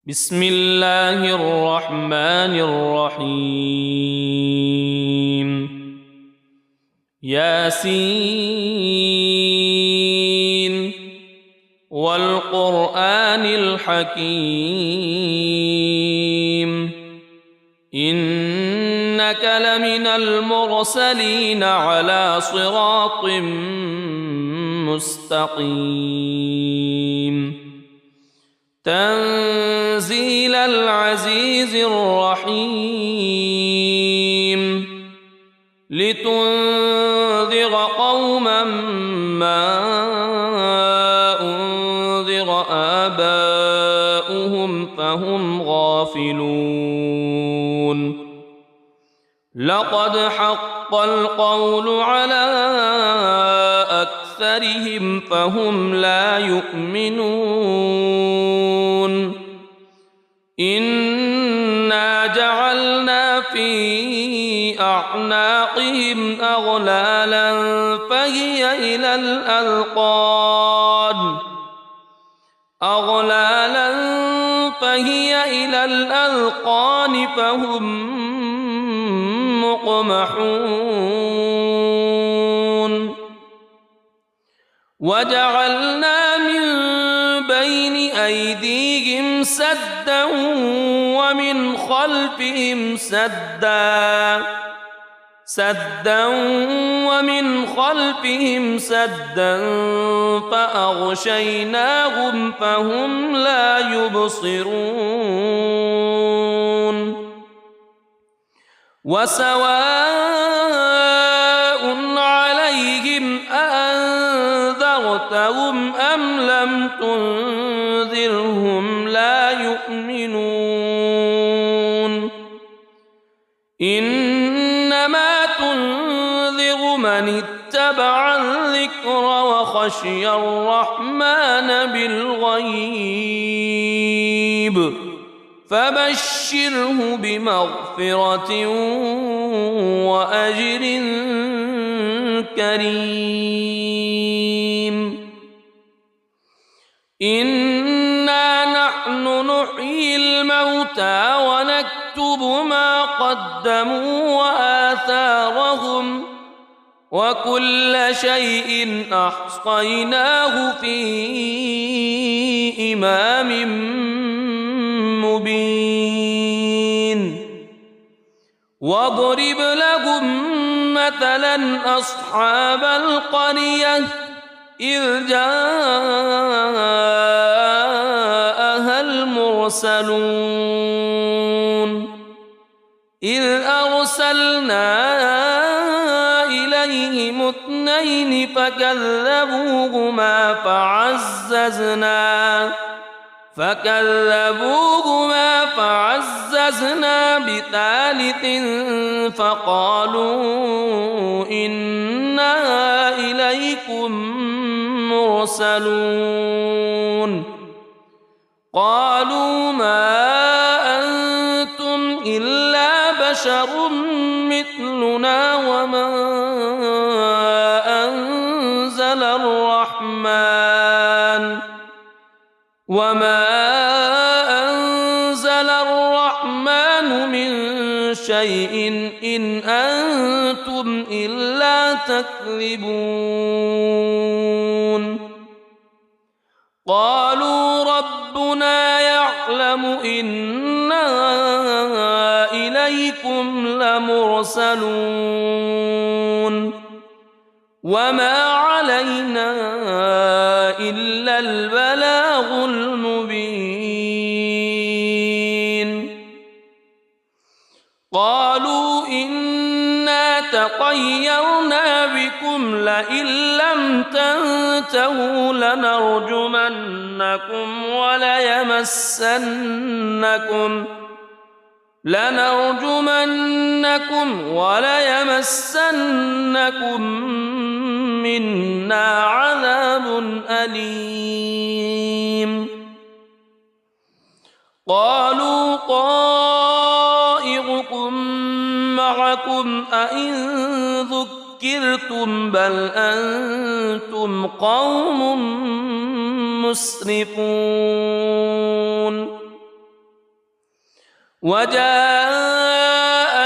بسم الله الرحمن الرحيم ياسين والقرآن الحكيم إنك لمن المرسلين على صراط مستقيم تنزيل العزيز الرحيم لتنذر قوما ما أنذر آباؤهم فهم غافلون لقد حق القول على أكثرهم فهم لا يؤمنون إنا جعلنا في أعناقهم أغلالا فهي إلى الأذقان فهم مقمحون وجعلنا من بين أيديهم سدا ومن خلفهم سدا فأغشيناهم فهم لا يبصرون وسواء عليهم أأنذرتهم أم لم تنذرهم لا يؤمنون إنما تنذر من اتبع الذكر وخشي الرحمن بالغيب فبشره بمغفرة وأجر كريم إنا نحن نحيي الموتى ونكتب ما قدموا وآثارهم وكل شيء أحصيناه في إمام مبين واضرب لهم مثلا أصحاب القرية إذ جاءها المرسلون إذ أرسلنا إليهم اثنين فكذبوهما فعززنا بثالث فقالوا إنا إليكم مرسلون قالوا ما أنتم إلا بشر مثلنا وما أنزل الرحمن من شيء إن أنتم إلا تكذبون قالوا ربنا يعلم إنا إليكم لمرسلون وما علينا إلا البلاغ المبين قالوا إنا تطيرنا بكم لئن لم تنتهوا لنرجمنكم وليمسنكم منا عذاب أليم قالوا طائركم معكم أئن ذكرتم بل أنتم قوم مسرفون وجاء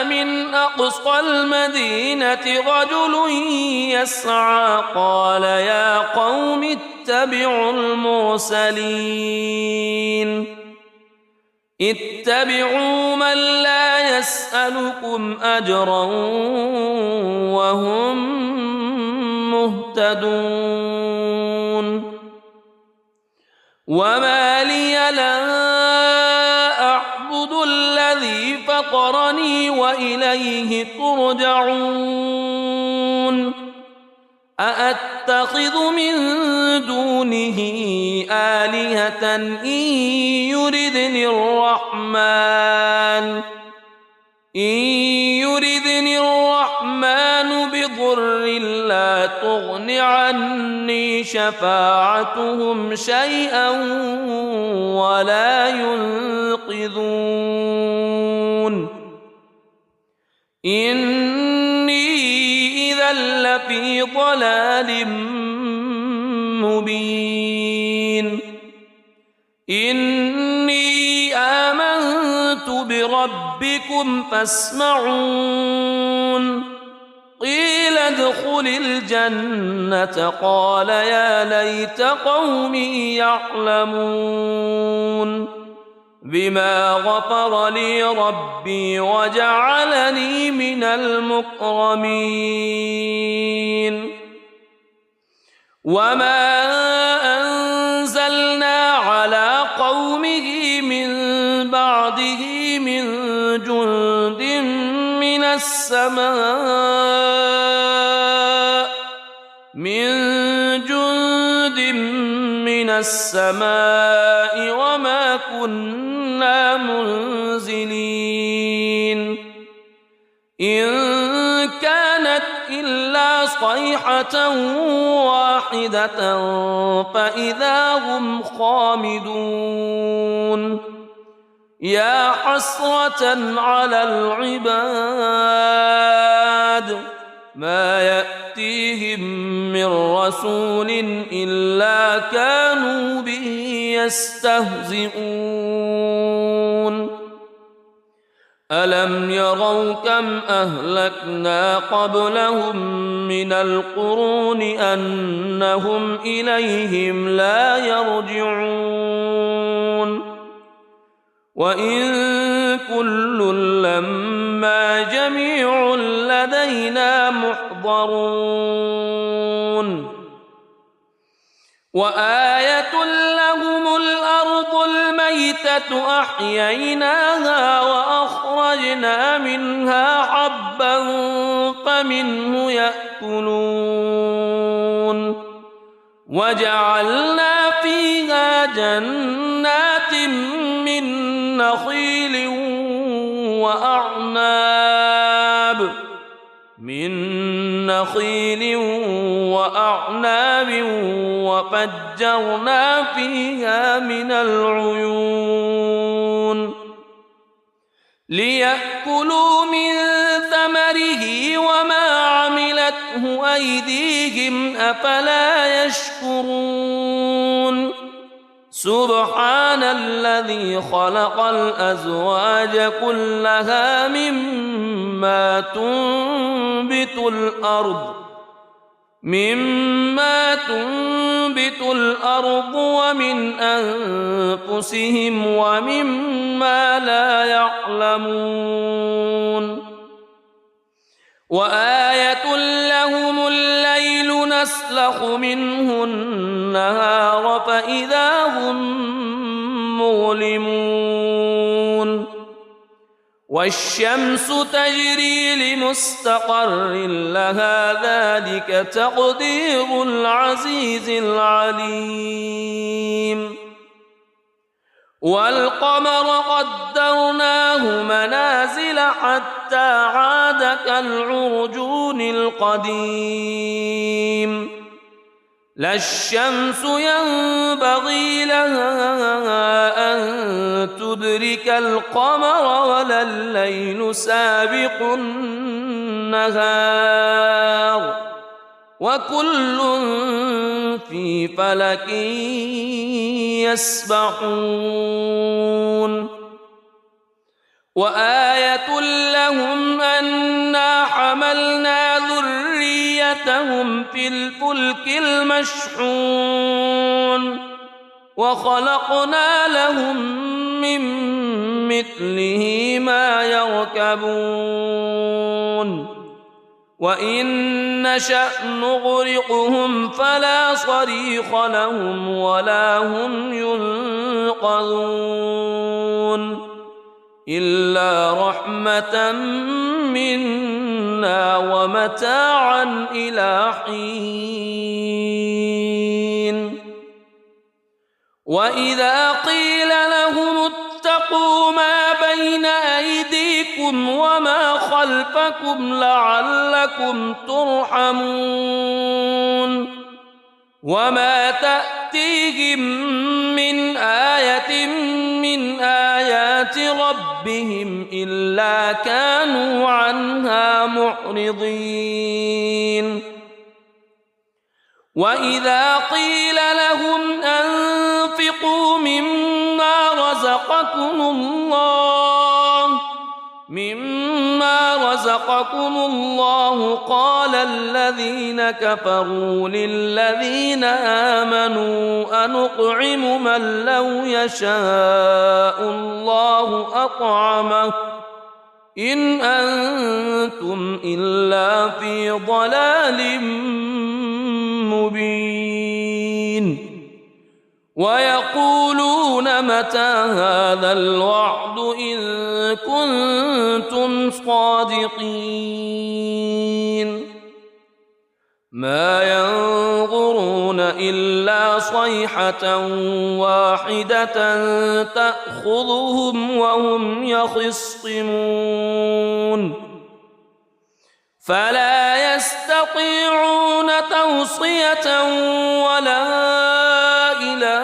من أقصى المدينة رجل يسعى قال يا قوم اتبعوا المرسلين اتبعوا من لا يسألكم أجرا وهم مهتدون وما لي لا أعبد الذي فطرني وإليه ترجعون أأتخذ من دونه آلهة إن يردني الرحمن بضر لا تغن عني شفاعتهم شيئا ولا ينقذون إني إذا لفي ضلال مبين إني آمنت بربكم فاسمعون قيل ادخل الجنة قال يا ليت قومي يعلمون بما غفر لي ربي وجعلني من المكرمين وما أنزلنا على قومه من بعده من جند من السماء وما كنا منزلين إن كانت إلا صيحة واحدة فإذا هم خامدون يا حسرة على العباد ما يأتيهم من رسول إلا كانوا به يستهزئون ألم يروا كم أهلكنا قبلهم من القرون أنهم إليهم لا يرجعون وإن كل لما جميع لدينا محضرون وآية لهم الأرض الميتة أحييناها وأخرجنا منها حبا فمنه يأكلون وجعلنا فيها جنات من نخيل وأعناب وفجرنا فيها من العيون ليأكلوا من ثمره وما عملته أيديهم أفلا يشكرون سبحان الذي خلق الأزواج كلها مما تنبت الأرض ومن أنفسهم ومما لا يعلمون وآية لهم الليل نسلخ منه النهار فإذا هم مظلمون والشمس تجري لمستقر لها ذلك تقدير العزيز العليم والقمر قدرناه منازل حتى عاد كالعرجون القديم لا الشمس ينبغي لها أن تدرك القمر ولا الليل سابق النهار وكل في فلك يسبحون وآية لهم أنا حملنا ذريتهم في الفلك المشحون وخلقنا لهم من مثله ما يركبون وإن نشأ نغرقهم فلا صريخ لهم ولا هم ينقذون إلا رحمة منا ومتاعا إلى حين وإذا قيل لهم اتقوا ما بين أيديكم وما خلفكم لعلكم ترحمون وما تأتيهم من آية من آيات ربهم إلا كانوا عنها معرضين وإذا قيل لهم أنفقوا مما رزقكم الله قال الذين كفروا للذين آمنوا أنطعم من لو يشاء الله أطعمه إن أنتم إلا في ضلال مبين ويقولون متى هذا الوعد إن كنتم صادقين ما ينظرون إلا صيحة واحدة تأخذهم وهم يخصمون فلا يستطيعون توصية ولا إلى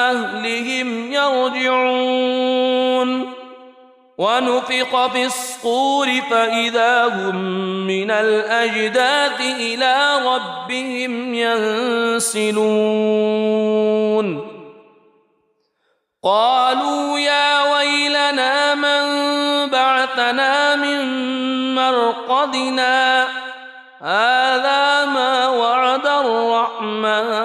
أهلهم يرجعون ونفخ في الصور فإذا هم من الأجداث إلى ربهم ينسلون قالوا يا ويلنا من بعثنا من مرقدنا هذا ما وعد الرحمن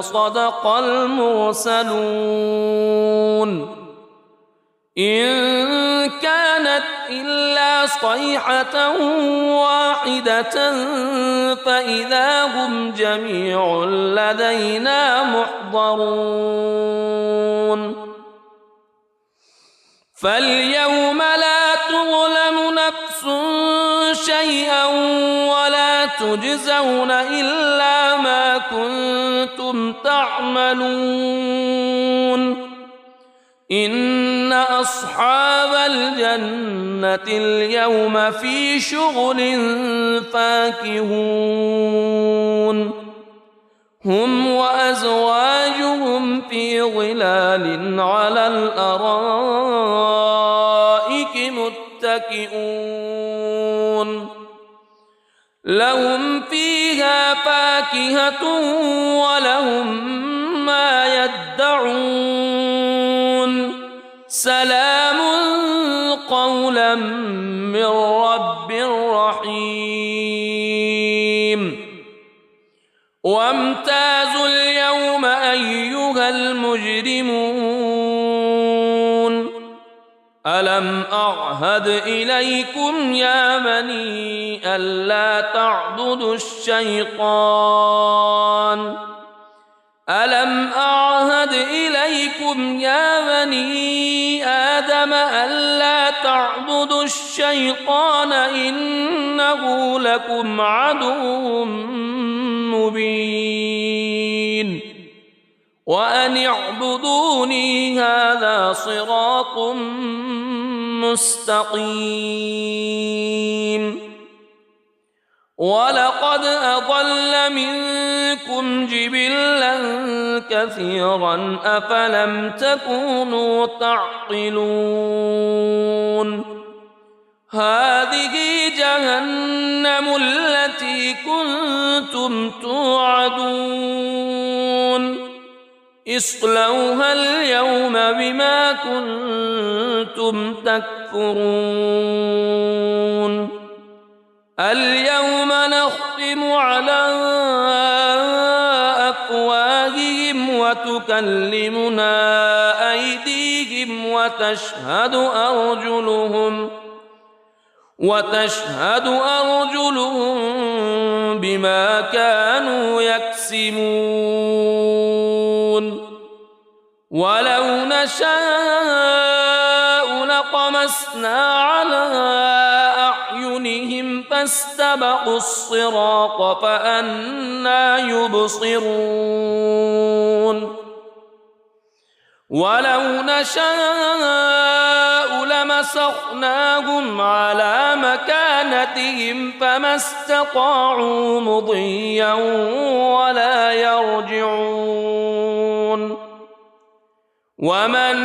وصدق المرسلون إن كانت إلا صيحة واحدة فإذا هم جميع لدينا محضرون فاليوم لا تظلم نفس شيئا ولا تجزون إلا ما كنتم تعملون إن أصحاب الجنة اليوم في شغل فاكهون هم وأزواجهم في ظلال على الأرائك متكئون لهم فيها فاكهة ولهم ما يدعون سلام قولا من رب رحيم وامتازوا اليوم أيها المجرمون ألم أعهد إليكم يا بني ألا تعبدوا الشيطان ألم أعهد إليكم يا بني آدم ألا تعبدوا الشيطان إنه لكم عدو مبين وأن اعبدوني هذا صراط مستقيم ولقد أضل منكم جبلا كثيرا أفلم تكونوا تعقلون هذه جهنم التي كنتم توعدون اصلوها اليوم بما كنتم تكفرون اليوم نختم على أفواههم وتكلمنا أيديهم وتشهد أرجلهم بما كانوا يكسبون ولو نشاء لطمسنا على أعينهم فاستبقوا الصراط فأنى يبصرون ولو نشاء لمسخناهم على مكانتهم فما استطاعوا مضيا ولا يرجعون ومن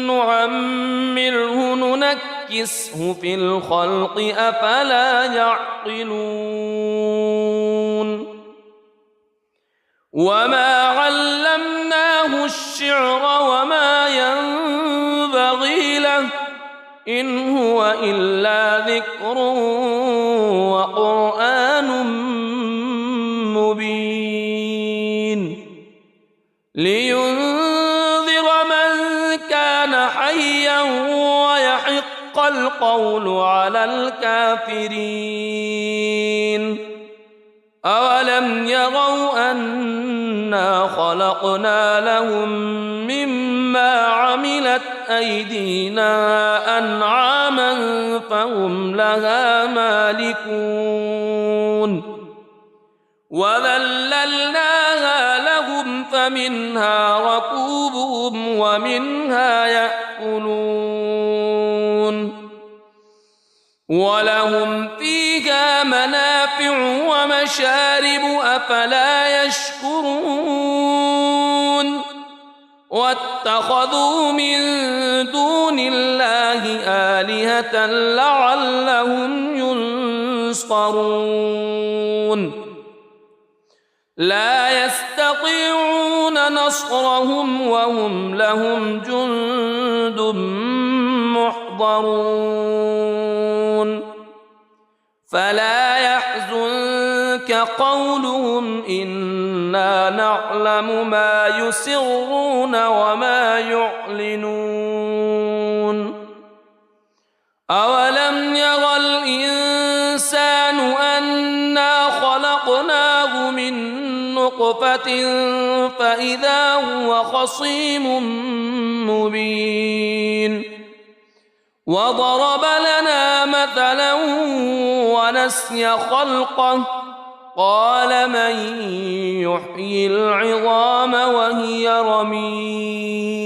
نعمره ننكسه في الخلق أفلا يعقلون وما علمناه الشعر وما ينبغي له إن هو إلا ذكر وقرآن مبين لينذر من كان حيا ويحق القول على الكافرين أولم يروا أنا خلقنا لهم مما عملت أيدينا أنعاما فهم لها مالكون وذللناها لهم فمنها ركوبهم ومنها يأكلون ولهم فيها منافع ومشارب أفلا يشكرون واتخذوا من دون الله آلهة لعلهم ينصرون لا يستطيعون نصرهم وهم لهم جند محضرون فلا يحزنك قولهم إنا نعلم ما يسرون وما يعلنون أولم ير الإنسان أنا خلقناه من نطفة فإذا هو خصيم مبين وضرب لنا مثلا ونسي خلقه قال من يحيي العظام وهي رميم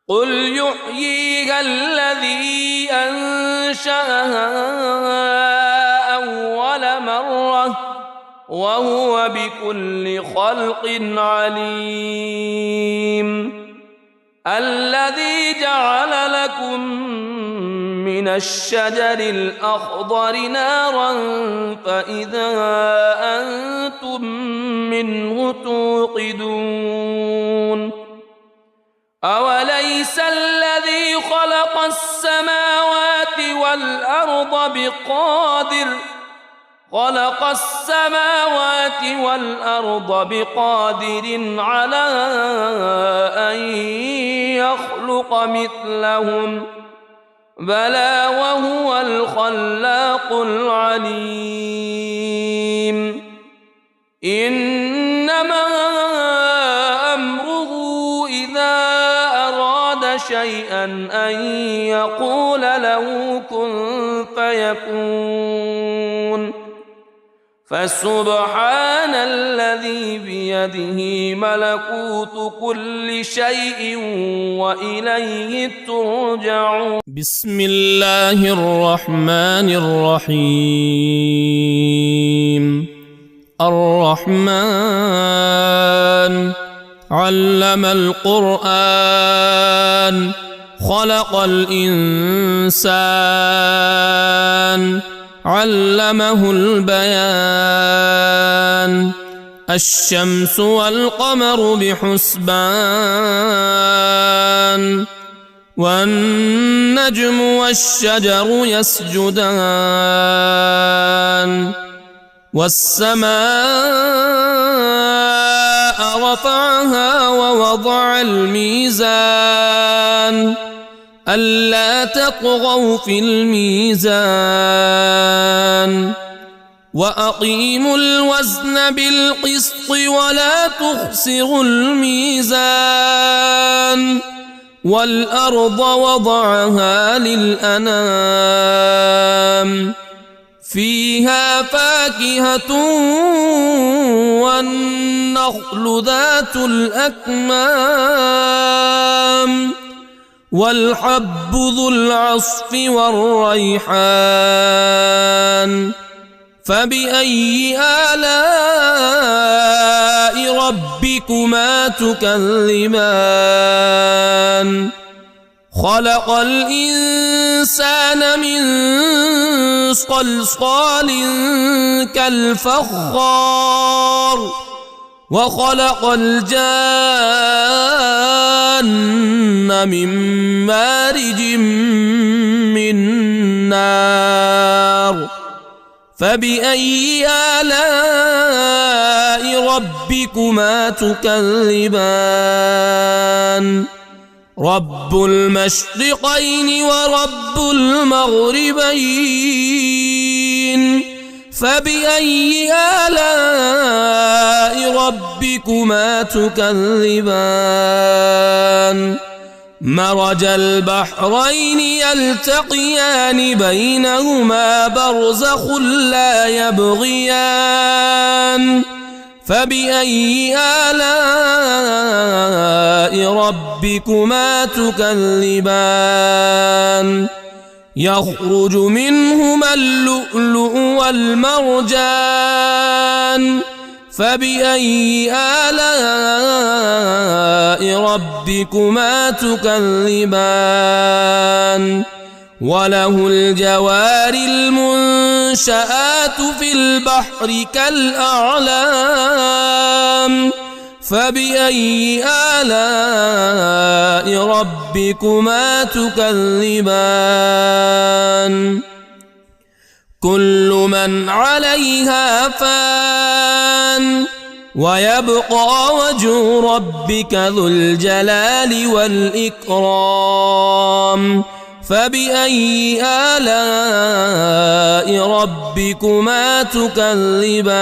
قل يحييها الذي أنشأها أول مرة وهو بكل خلق عليم الذي جعل لكم من الشجر الأخضر نارا فإذا أنتم منه توقدون أوليس الذي خلق السماوات والأرض بقادر على أن يخلق مثلهم بلى وهو الخلاق العليم إنما أمره إذا أراد شيئا أن يقول له كن فيكون فسبحان الذي بيده ملكوت كل شيء وإليه ترجعون بسم الله الرحمن الرحيم الرحمن علم القرآن خلق الإنسان علمه البيان الشمس والقمر بحسبان والنجم والشجر يسجدان والسماء رفعها ووضع الميزان ألا تطغوا في الميزان وأقيموا الوزن بالقسط ولا تخسروا الميزان والأرض وضعها للأنام فيها فاكهة والنخل ذات الأكمام والحب ذو العصف والريحان فبأي آلاء ربكما تكذبان خلق الإنسان من صلصال كالفخار وخلق الجان من مارج من نار فبأي آلاء ربكما تكذبان رب المشرقين ورب المغربين فبأي آلاء ربكما تكذبان مرج البحرين يلتقيان بينهما برزخ لا يبغيان فبأي آلاء ربكما تكذبان يخرج منهما اللؤلؤ والمرجان فبأي آلاء ربكما تكذبان وله الجوار المنشآت في البحر كالأعلام فبأي آلاء ربكما تكذبان كل من عليها فان ويبقى وجه ربك ذو الجلال والإكرام فبأي آلاء ربكما تكذبان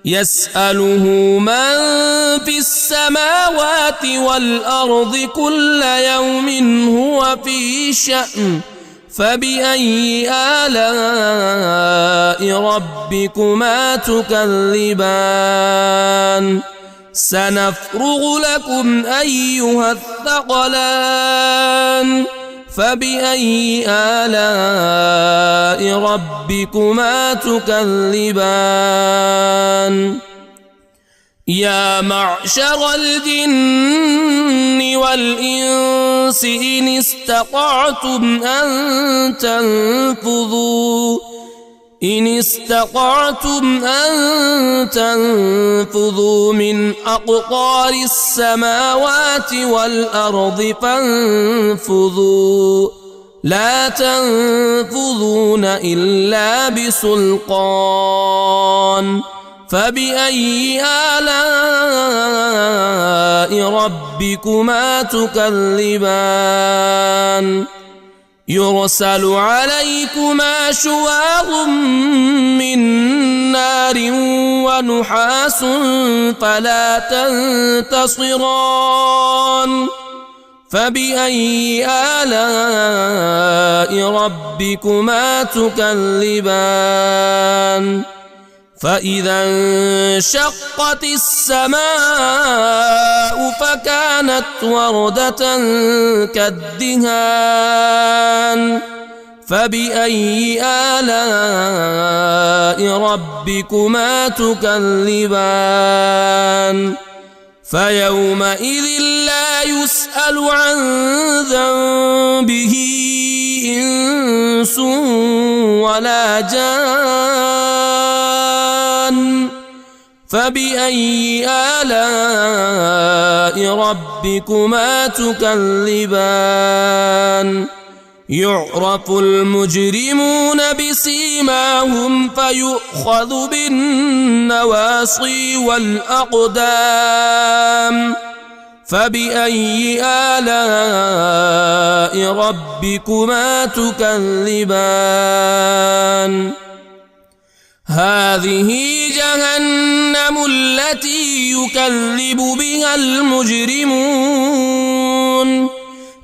يسأله من في السماوات والأرض كل يوم هو في شأن فبأي آلاء ربكما تكذبان سنفرغ لكم أيها الثقلان فبأي آلاء ربكما تكذبان يا معشر الجن والإنس إن استطعتم أن تنفذوا من أقطار السماوات والأرض فانفذوا لا تنفذون إلا بسلطان فبأي آلاء ربكما تكذبان يرسل عليكما شواظ من نار ونحاس فلا تنتصران فبأي آلاء ربكما تكذبان فإذا انشقت السماء فكانت وردة كالدهان فبأي آلاء ربكما تكذبان فيومئذ لا يسأل عن ذنبه إنس ولا جان فبأي آلاء ربكما تكذبان يعرف المجرمون بسيماهم فيؤخذ بالنواصي والأقدام فبأي آلاء ربكما تكذبان هذه جهنم التي يكذب بها المجرمون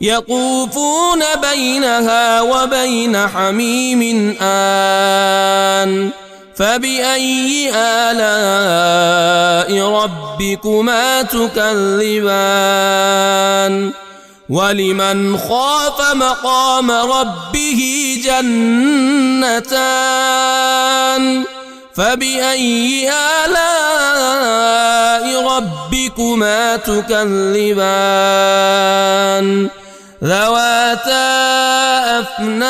يطوفون بينها وبين حميم آن فبأي آلاء ربكما تكذبان ولمن خاف مقام ربه جنتان فبأي آلاء ربكما تكذبان ذواتا أفنان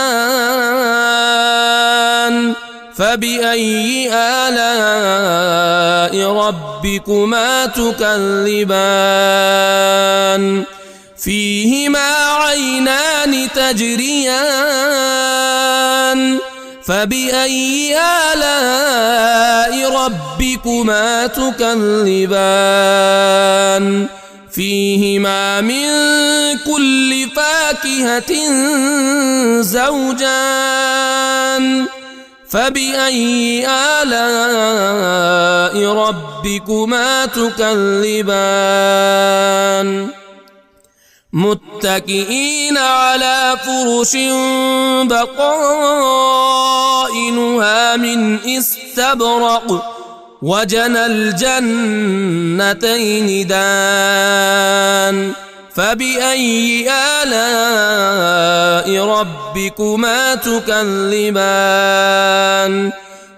فبأي آلاء ربكما تكذبان فيهما عينان تجريان فبأي آلاء ربكما تكذبان فيهما من كل فاكهة زوجان فبأي آلاء ربكما تكذبان متكئين على فرش بطائنها من استبرق وجنى الجنتين دان فبأي آلاء ربكما تكذبان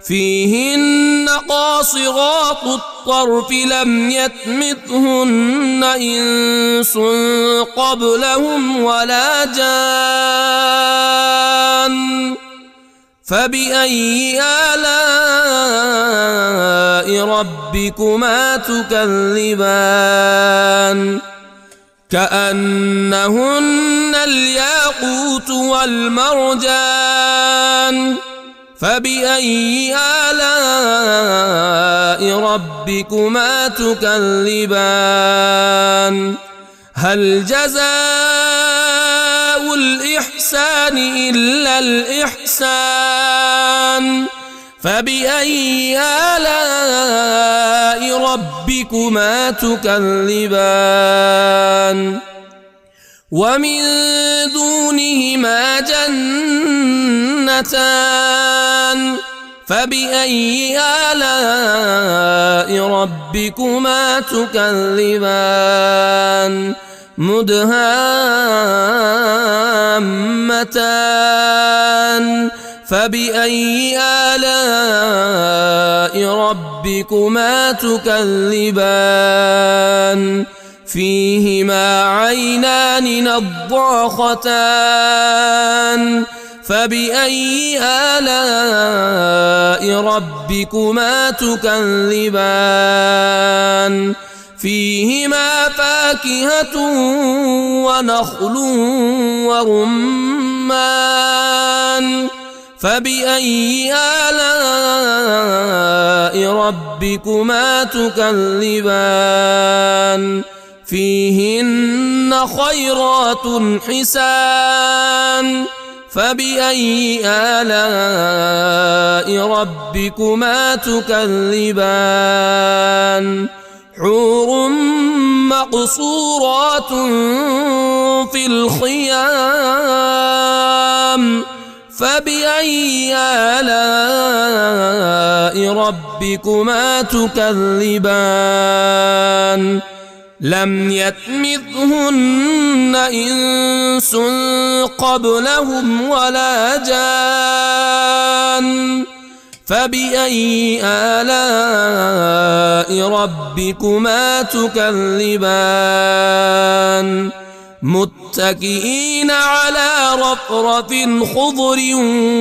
فيهن قاصرات الطرف لم يطمثهن إنس قبلهم ولا جان فبأي آلاء ربكما تكذبان كأنهن الياقوت والمرجان فبأي آلاء ربكما تكذبان هل جزاء الإحسان إلا الإحسان فبأي آلاء ربكما تكذبان ومن دونهما جنتان فبأي آلاء ربكما تكذبان مدهامتان فبأي آلاء ربكما تكذبان فيهما عينان نضاختان فبأي آلاء ربكما تكذبان فيهما فاكهة ونخل ورمان فبأي آلاء ربكما تكذبان فيهن خيرات حسان فبأي آلاء ربكما تكذبان حور مقصورات في الخيام فبأي آلاء ربكما تكذبان لم يطمثهن إنس قبلهم ولا جان فبأي آلاء ربكما تكذبان متكئين على رفرف خضر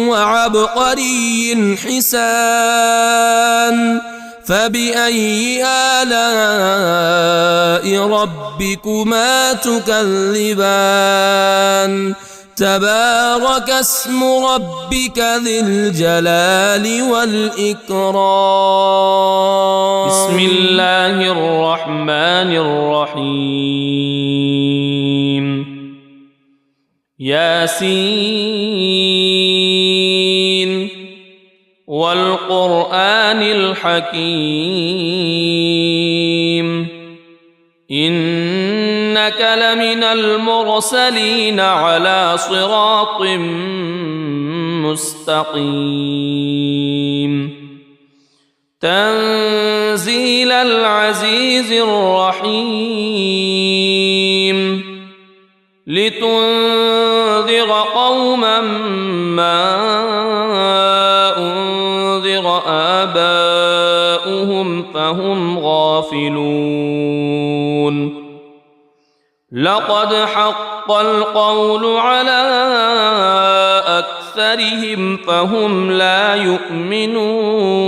وعبقري حسان فبأي آلاء ربكما تكذبان تبارك اسم ربك ذي الجلال والإكرام. بسم الله الرحمن الرحيم. ياسين والقرآن الحكيم إنك لمن المرسلين على صراط مستقيم تنزيل العزيز الرحيم لتنذر قوما ما أنذر آباؤهم فهم غافلون لقد حق القول على أكثرهم فهم لا يؤمنون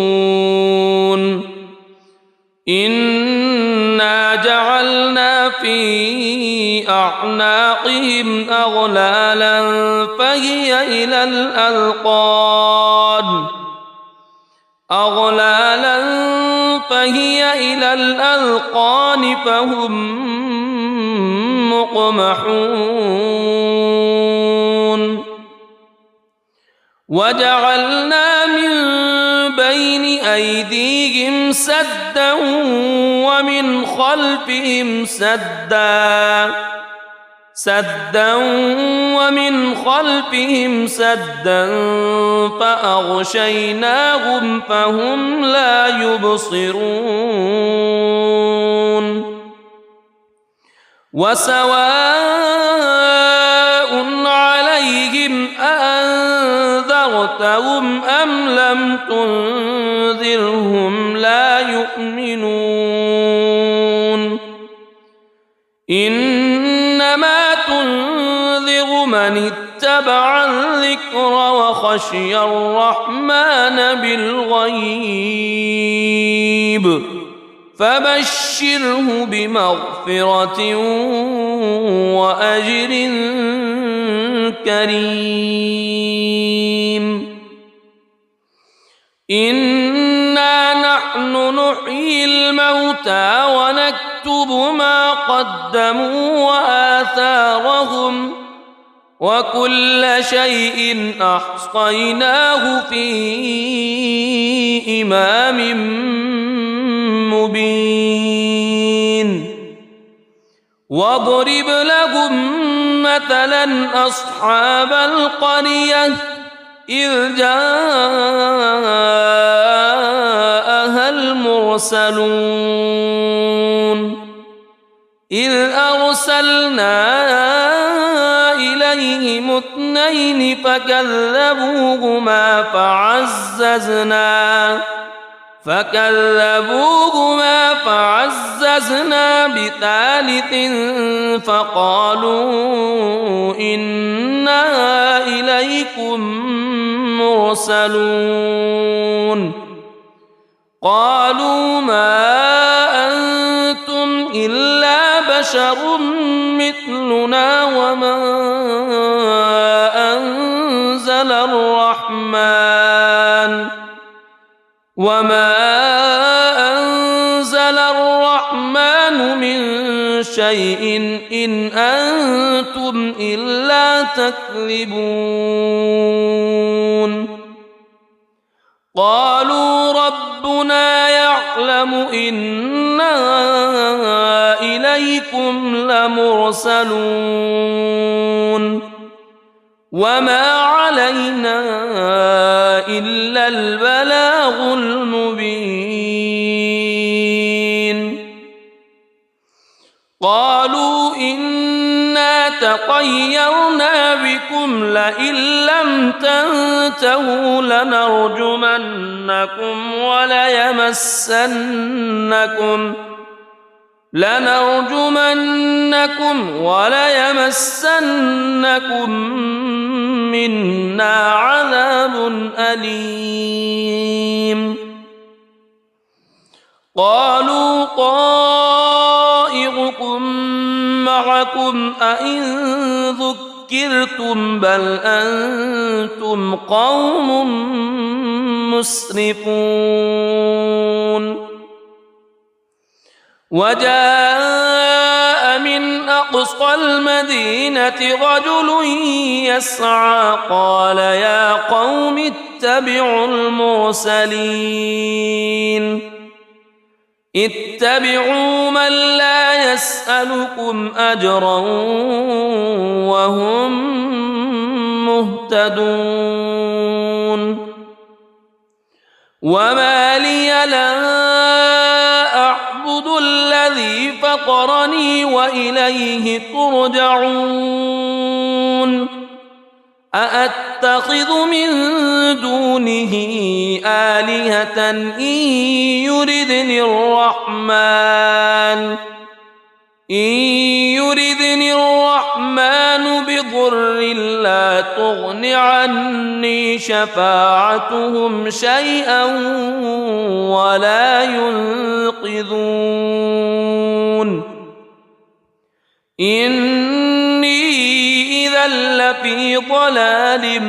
إنا جعلنا في أعناقهم أغلالا فهي إلى الأذقان فهم مقمحون وجعلنا من بين أيديهم سدا ومن خلفهم سدا فأغشيناهم فهم لا يبصرون وسواء عليهم أأنذرتهم أم لم تنذرهم لا يؤمنون إنما تنذر من اتبع الذكر وخشي الرحمن بالغيب فبشره بمغفرة وأجر كريم إنا نحن نحيي الموتى ونكتب ما قدموا وآثارهم وكل شيء أحصيناه في إمام مبين واضرب لهم مثلا أصحاب القرية إذ جاءها المرسلون إذ أرسلنا إليهم اثنين فكذبوهما فعززنا بثالث فقالوا إنا إليكم مرسلون قالوا ما أنتم إلا بشر مثلنا وما أنزل الرحمن من شيء إن أنتم إلا تكذبون قالوا ربنا يعلم إنا إليكم لمرسلون وما علينا إلا البلاغ المبين قالوا إنا تطيرنا بكم لئن لم تنتهوا لنرجمنكم وليمسنكم منا عذاب أليم قالوا طائركم معكم أئن ذكرتم بل أنتم قوم مسرفون وجاء من أقصى المدينة رجل يسعى قال يا قوم اتبعوا المرسلين اتبعوا من لا يسألكم أجرا وهم مهتدون وما لي لا أعبد الذي فطرني وإليه ترجعون أأتخذ من دونه آلهة إن يردني الرحمن بضر لا تغن عني شفاعتهم شيئا ولا ينقذون إني إذا لفي ضلال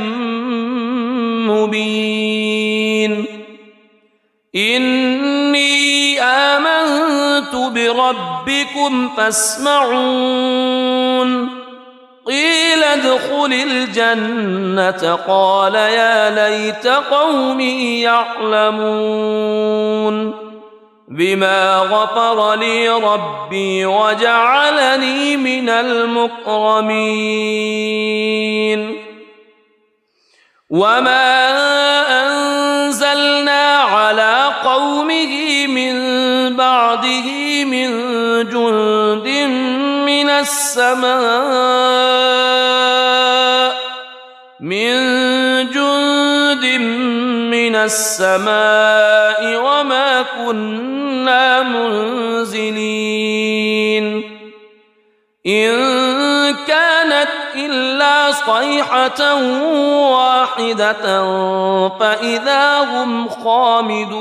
مبين إني آمنت بربكم فاسمعون قيل ادخل الجنة قال يا ليت قومي يعلمون بما غفر لي ربي وجعلني من المكرمين وما أنزلنا على قومه من بعده من جند من السماء وما كنا منزلين إن كانت إلا صيحة واحدة فإذا هم خامدون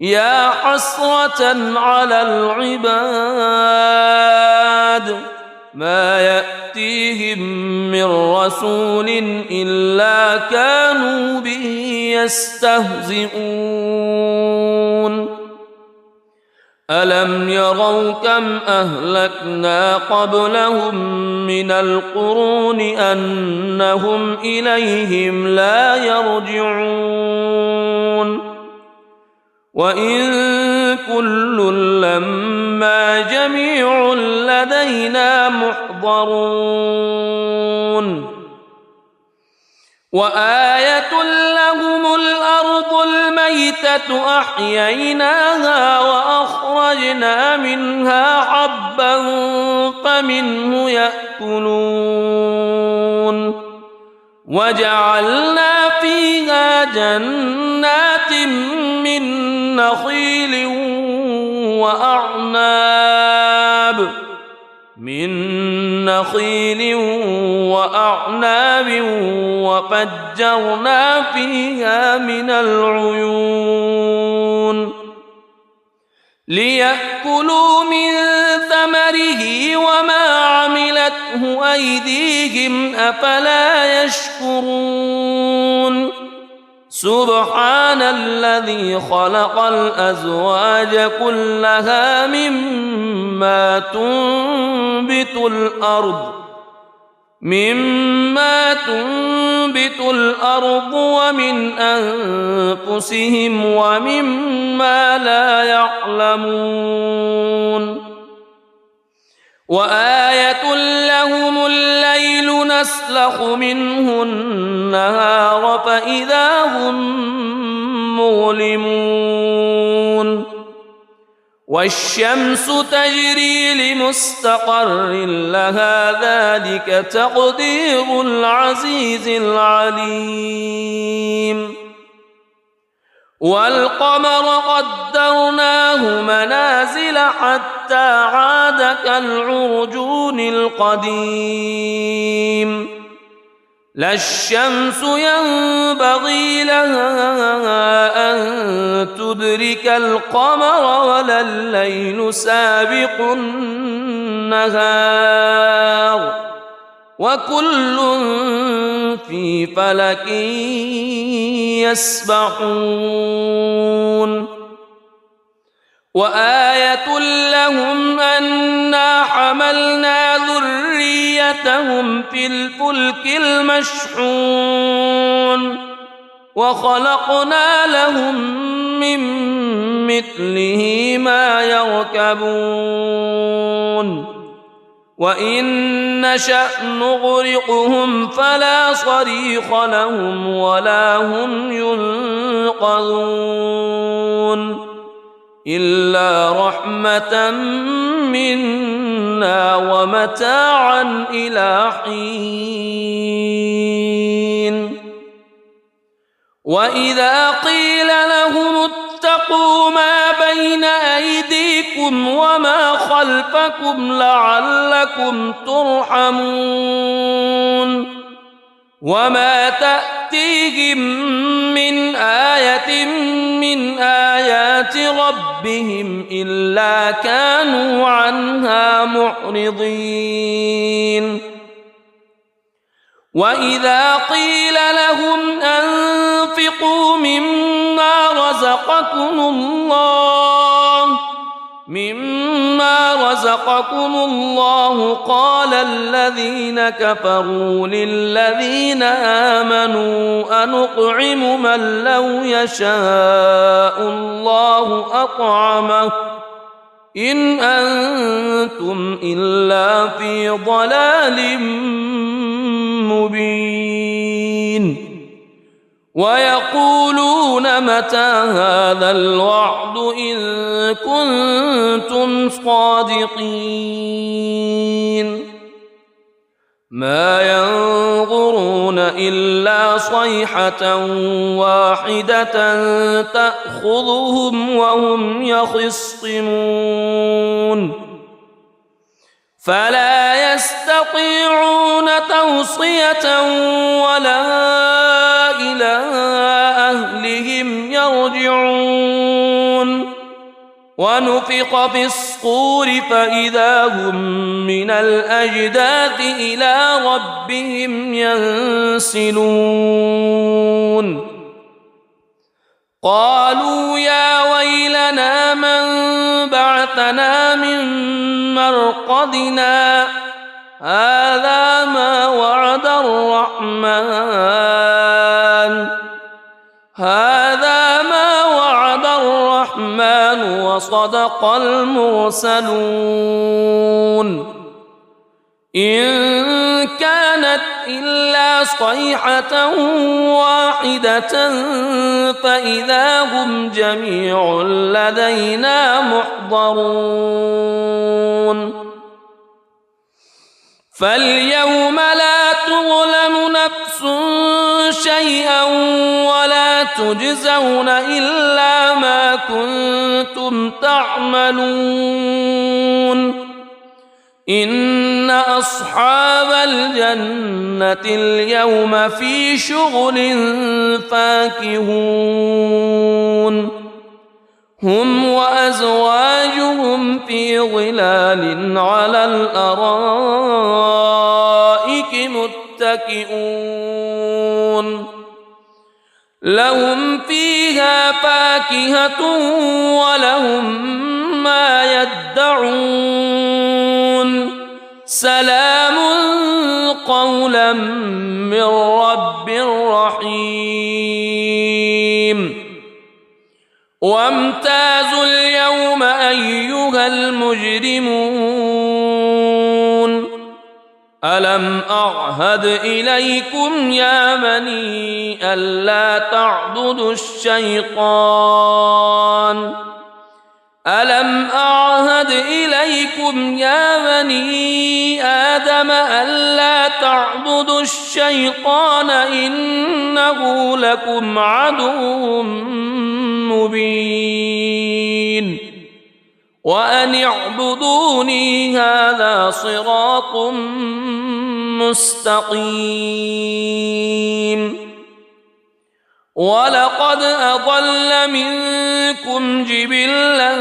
يا حسرة على العباد ما يأتيهم من رسول إلا كانوا به يستهزئون ألم يروا كم أهلكنا قبلهم من القرون أنهم إليهم لا يرجعون وإن كل لما جميع لدينا محضرون وآية لهم الأرض الميتة أحييناها وأخرجنا منها حبا فمنه يأكلون وجعلنا فيها جنات من نخيل وأعناب وفجرنا فيها من العيون ليأكلوا من ثمره وما عملته أيديهم أفلا يشكرون سبحان الذي خلق الأزواج كلها مما تنبت الأرض ومن أنفسهم ومما لا يعلمون وآية لهم الليل نسلخ منه النهار فإذا هم مظلمون والشمس تجري لمستقر لها ذلك تقدير العزيز العليم والقمر قدرناه منازل حتى عاد كالعرجون القديم لا الشمس ينبغي لها أن تدرك القمر ولا الليل سابق النهار وكل في فلك يسبحون وآية لهم أنا حملنا ذريتهم في الفلك المشحون وخلقنا لهم من مثله ما يركبون وإن نشأ نغرقهم فلا صريخ لهم ولا هم ينقذون إلا رحمة منا ومتاعا إلى حين وإذا قيل لهم اتقوا ما بين أيديكم وما خلفكم لعلكم ترحمون وما تأتيهم من آية من آيات ربهم إلا كانوا عنها معرضين وإذا قيل لهم أنفقوا مما رزقكم الله قال الذين كفروا للذين آمنوا أنطعم من لو يشاء الله أطعمه إن أنتم إلا في ضلال مبين ويقولون متى هذا الوعد إن كنتم صادقين ما ينظرون إلا صيحة واحدة تأخذهم وهم يخصمون فلا يستطيعون توصية ولا إلى أهلهم يرجعون ونفخ في الصور فإذا هم من الأجداث إلى ربهم ينسلون قالوا يا ويلنا من بعثنا من مرقدنا هذا ما وعد الرحمن وصدق المرسلون إن كانت إلا صيحة واحدة فإذا هم جميع لدينا محضرون فاليوم لا تظلم نفس شيئا ولا تجزون إلا ما كنتم تعملون إن أصحاب الجنة اليوم في شغل فاكهون هم وأزواجهم في ظلال على الأرائك متكئون لهم فيها فاكهة ولهم ما يدعون سلام قولا من رب رحيم وامتازوا اليوم أيها المجرمون ألم أعهد إليكم يا بني ألا تعبدوا الشيطان ألم أعهد إليكم يا بني آدم ألا تعبدوا الشيطان إنه لكم عدو مبين وأن اعبدوني هذا صراط مستقيم ولقد أضل منكم جبلا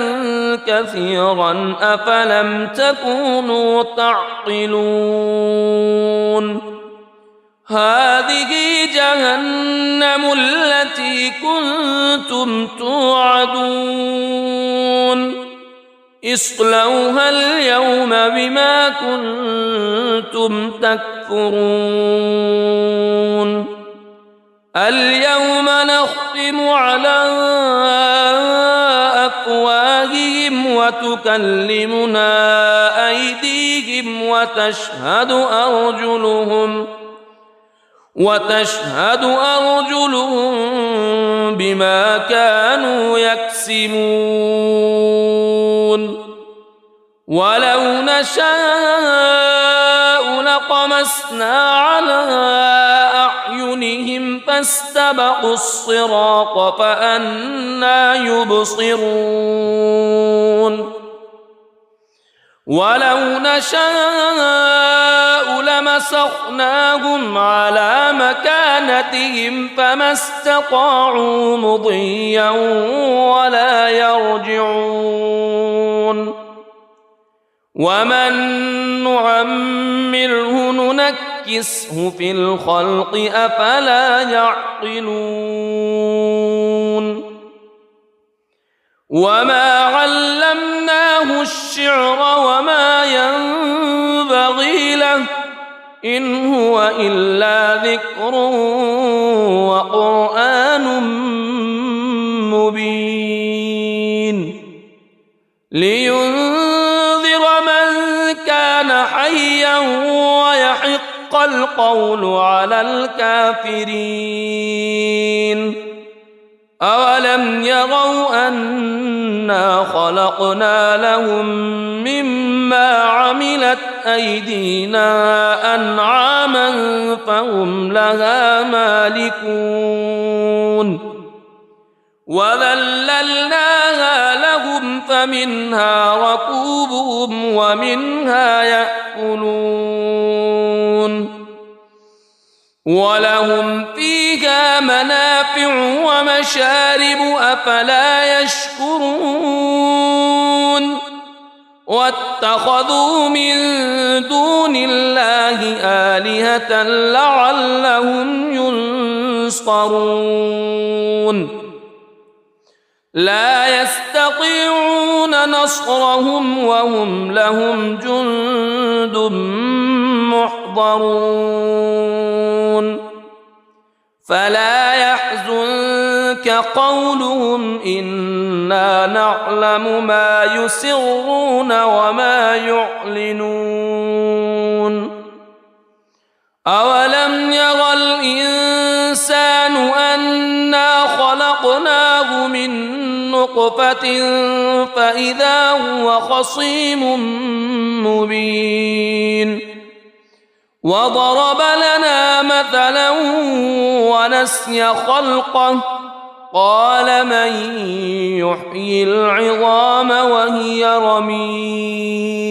كثيرا أفلم تكونوا تعقلون هذه جهنم التي كنتم توعدون اصلوها اليوم بما كنتم تكفرون اليوم نختم على أفواههم وتكلمنا أيديهم وتشهد أرجلهم بما كانوا يكسبون ولو نشاء لطمسنا على أعينهم فاستبقوا الصراط فأنى يبصرون ولو نشاء لمسخناهم على مكانتهم فما استطاعوا مضيا ولا يرجعون ومن نعمره ننكسه في الخلق أفلا يعقلون وما علمناه الشعر وما ينبغي له إن هو إلا ذكر وقرآن مبين لينذر من كان حيا ويحق القول على الكافرين أولم يروا أنا خلقنا لهم مما عملت أيدينا أنعاما فهم لها مالكون وذللناها لهم فمنها ركوبهم ومنها يأكلون ولهم فيها منافع ومشارب أفلا يشكرون واتخذوا من دون الله آلهة لعلهم ينصرون لا يستطيعون نصرهم وهم لهم جند محضرون فلا يحزنك قولهم إنا نعلم ما يسرون وما يعلنون أولم ير الإنسان أنا خلقناه من نطفة فإذا هو خصيم مبين وضرب لنا مثلا ونسي خلقه قال من يحيي العظام وهي رميم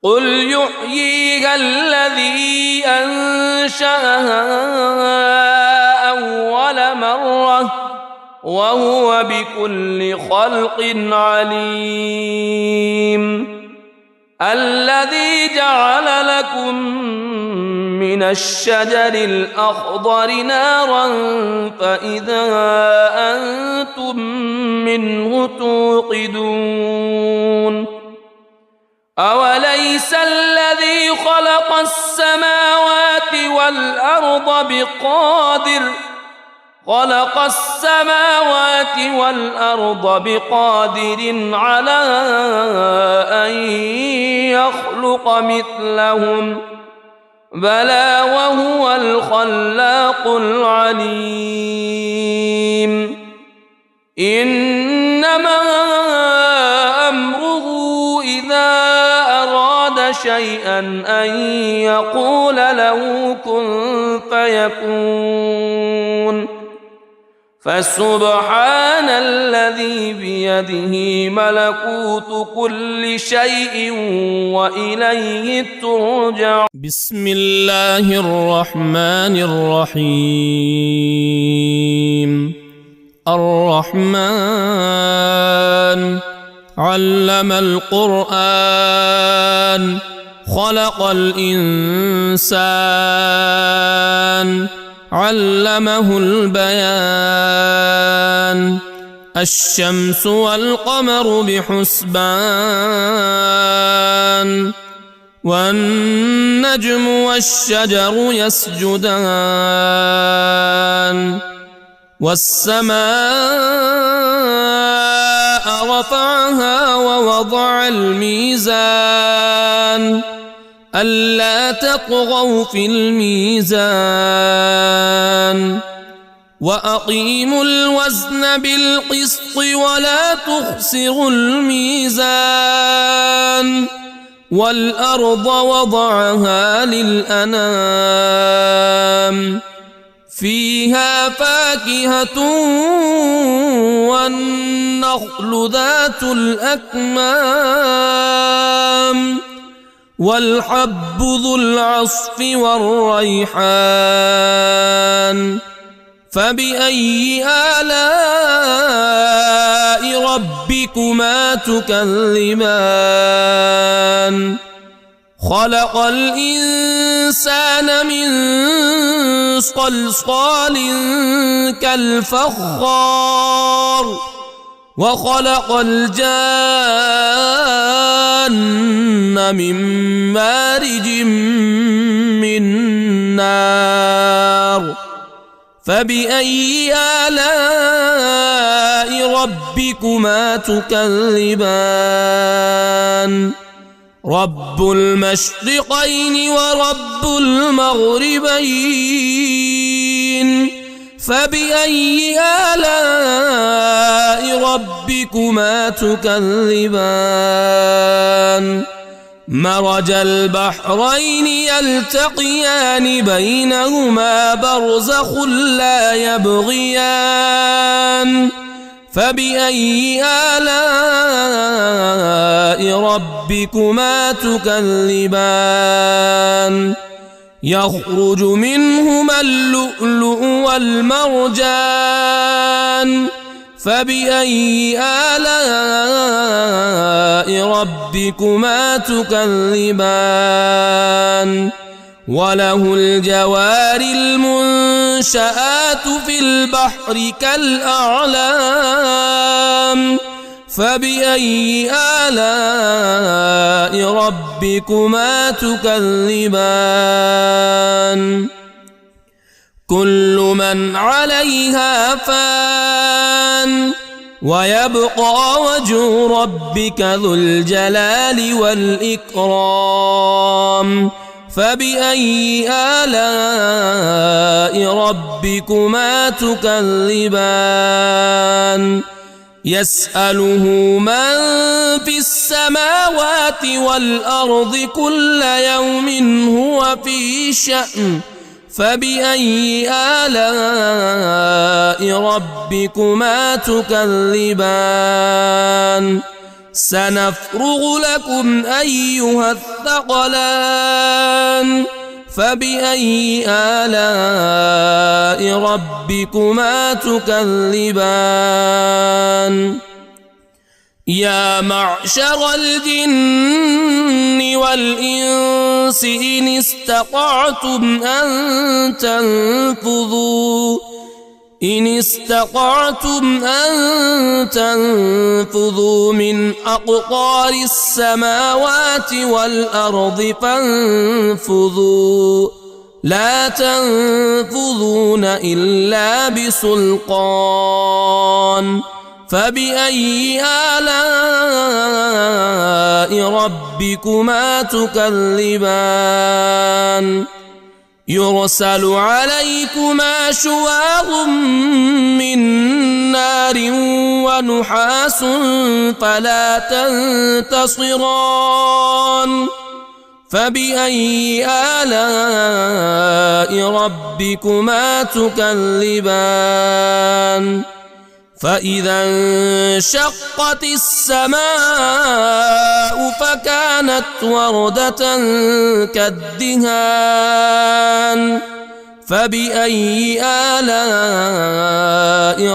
قل يحييها الذي أنشأها أول مرة وهو بكل خلق عليم الذي جعل لكم من الشجر الأخضر نارا فإذا أنتم منه توقدون أوليس الذي خلق السماوات والأرض بقادر على أن يخلق مثلهم بلى وهو الخلاق العليم إنما أمره إذا أراد شيئا أن يقول له كن فيكون فسبحان الذي بيده ملكوت كل شيء وإليه ترجع. بسم الله الرحمن الرحيم. الرحمن علم القرآن خلق الإنسان علمه البيان. الشمس والقمر بحسبان والنجم والشجر يسجدان. والسماء رفعها ووضع الميزان ألا تطغوا في الميزان وأقيموا الوزن بالقسط ولا تخسروا الميزان. والأرض وضعها للأنام فيها فاكهة والنخل ذات الأكمام والحب ذو العصف والريحان. فبأي آلاء ربكما تكذبان. خلق الإنسان من صلصال كالفخار وخلق الجان من مارج من نار. فبأي آلاء ربكما تكذبان. رب المشرقين ورب المغربين. فبأي آلاء ربكما تكذبان. مرج البحرين يلتقيان بينهما برزخ لا يبغيان. فبأي آلاء ربكما تكذبان. يخرج منهما اللؤلؤ والمرجان. فبأي آلاء ربكما تكذبان. وله الجوار المنشآت في البحر كالأعلام. فبأي آلاء ربكما تكذبان. كل من عليها فان ويبقى وجه ربك ذو الجلال والإكرام. فبأي آلاء ربكما تكذبان. يسأله من في السماوات والأرض كل يوم هو في شأن. فبأي آلاء ربكما تكذبان. سنفرغ لكم أيها الثقلان. فبأي آلاء ربكما تكذبان. يا معشر الجن والإنس إن استطعتم أن تنفذوا من أقطار السماوات والأرض فانفذوا لا تنفذون إلا بسلطان. فبأي آلاء ربكما تكذبان. يرسل عليكما شواظ من نار ونحاس فلا تنتصران. فبأي آلاء ربكما تكذبان فإذا انشقت السماء فكانت وردة كالدهان فبأي آلاء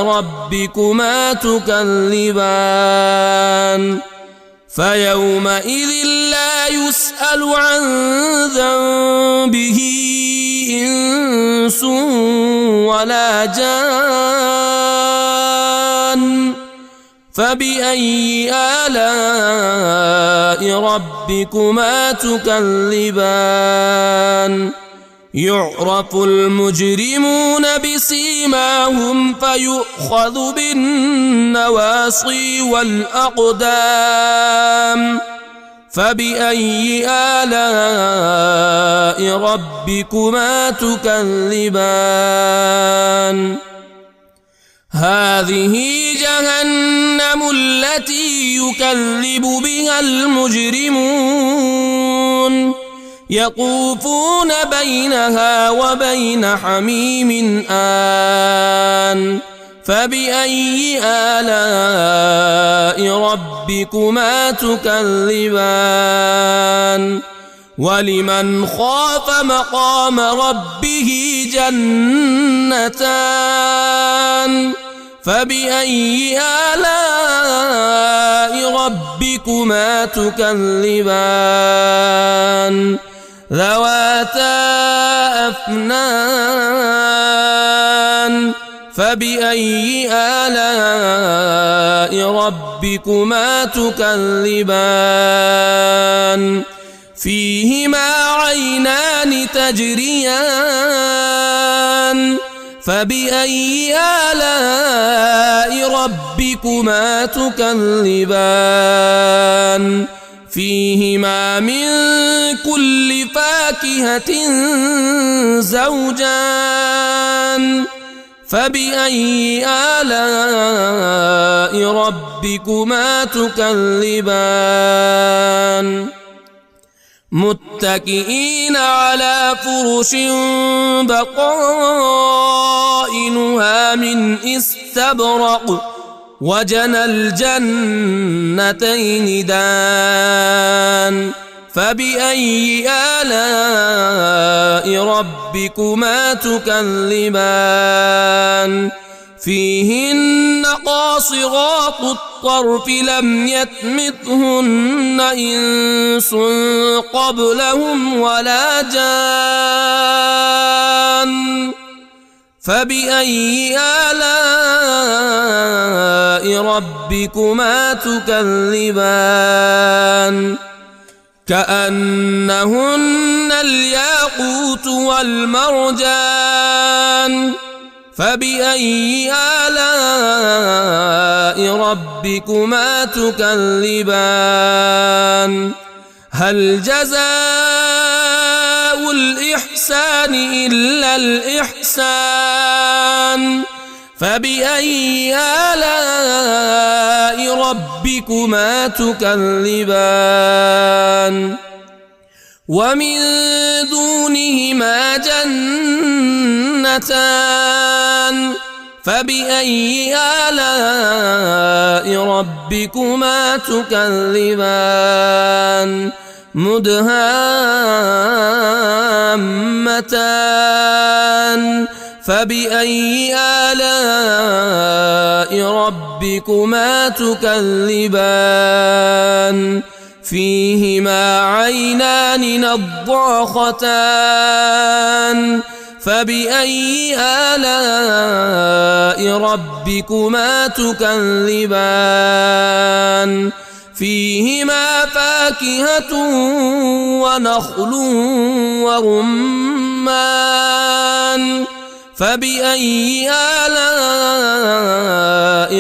ربكما تكذبان فيومئذ لا يسأل عن ذنبه إنس ولا جان فبأي آلاء ربكما تكذبان يعرف المجرمون بسيماهم فيؤخذ بالنواصي والأقدام فبأي آلاء ربكما تكذبان هذه جهنم التي يكذب بها المجرمون يطوفون بينها وبين حميم آن فبأي آلاء ربكما تكذبان ولمن خاف مقام ربه جنتان فبأي آلاء ربكما تكذبان ذواتا أفنان فبأي آلاء ربكما تكذبان فيهما عينان تجريان فبأي آلاء ربكما تكذبان فيهما من كل فاكهة زوجان فبأي آلاء ربكما تكذبان متكئين على فرش بطائنها من استبرق وجنى الجنتين دان فبأي آلاء ربكما تكذبان فيهن قاصرات الطرف لم يطمثهن إنس قبلهم ولا جان فبأي آلاء ربكما تكذبان كأنهن الياقوت والمرجان فبأي آلاء ربكما تكذبان هل جزاء الإحسان إلا الإحسان فبأي آلاء ربكما تكذبان ومن دونهما جنتان فبأي آلاء ربكما تكذبان مدهامتان فبأي آلاء ربكما تكذبان فيهما عينان نضاختان فبأي آلاء ربكما تكذبان فيهما فاكهة ونخل ورمان فبأي آلاء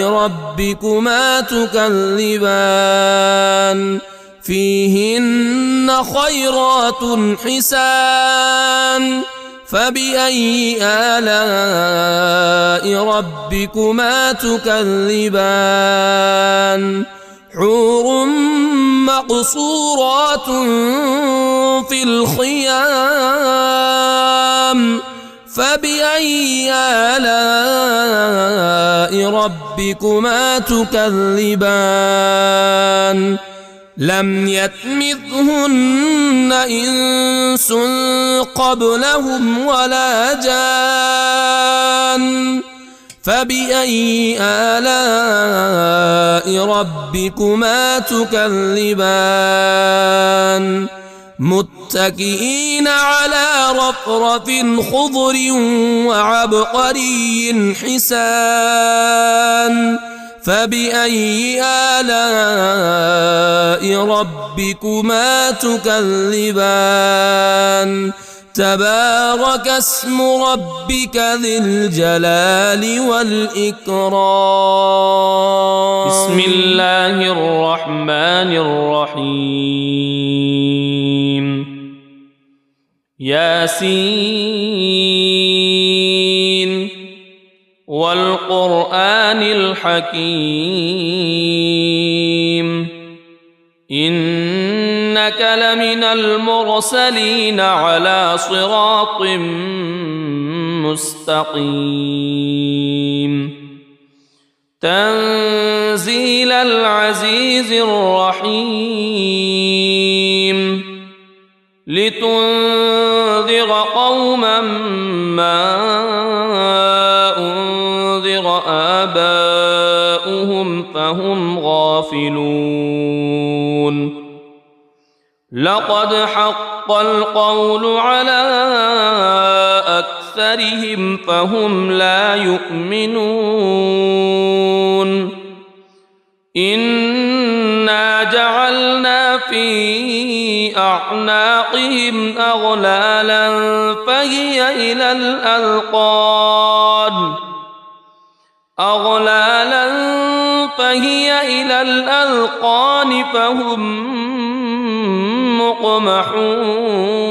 ربكما تكذبان فيهن خيرات حسان فبأي آلاء ربكما تكذبان حور مقصورات في الخيام فبأي آلاء ربكما تكذبان لم يطمثهن إنس قبلهم ولا جان فبأي آلاء ربكما تكذبان متكئين على رفرف خضر وعبقري حسان فبأي آلاء ربكما تكذبان تبارك اسم ربك ذي الجلال والإكرام بسم الله الرحمن الرحيم ياسين والقرآن الحكيم إنك لمن المرسلين على صراط مستقيم تنزيل العزيز الرحيم لتنذر قوما ما أنذر آباؤهم فهم غافلون لقد حق القول على أكثرهم فهم لا يؤمنون إنا جعلنا في أعناقهم أغلالا فهي إلى الأذقان فهم مقمحون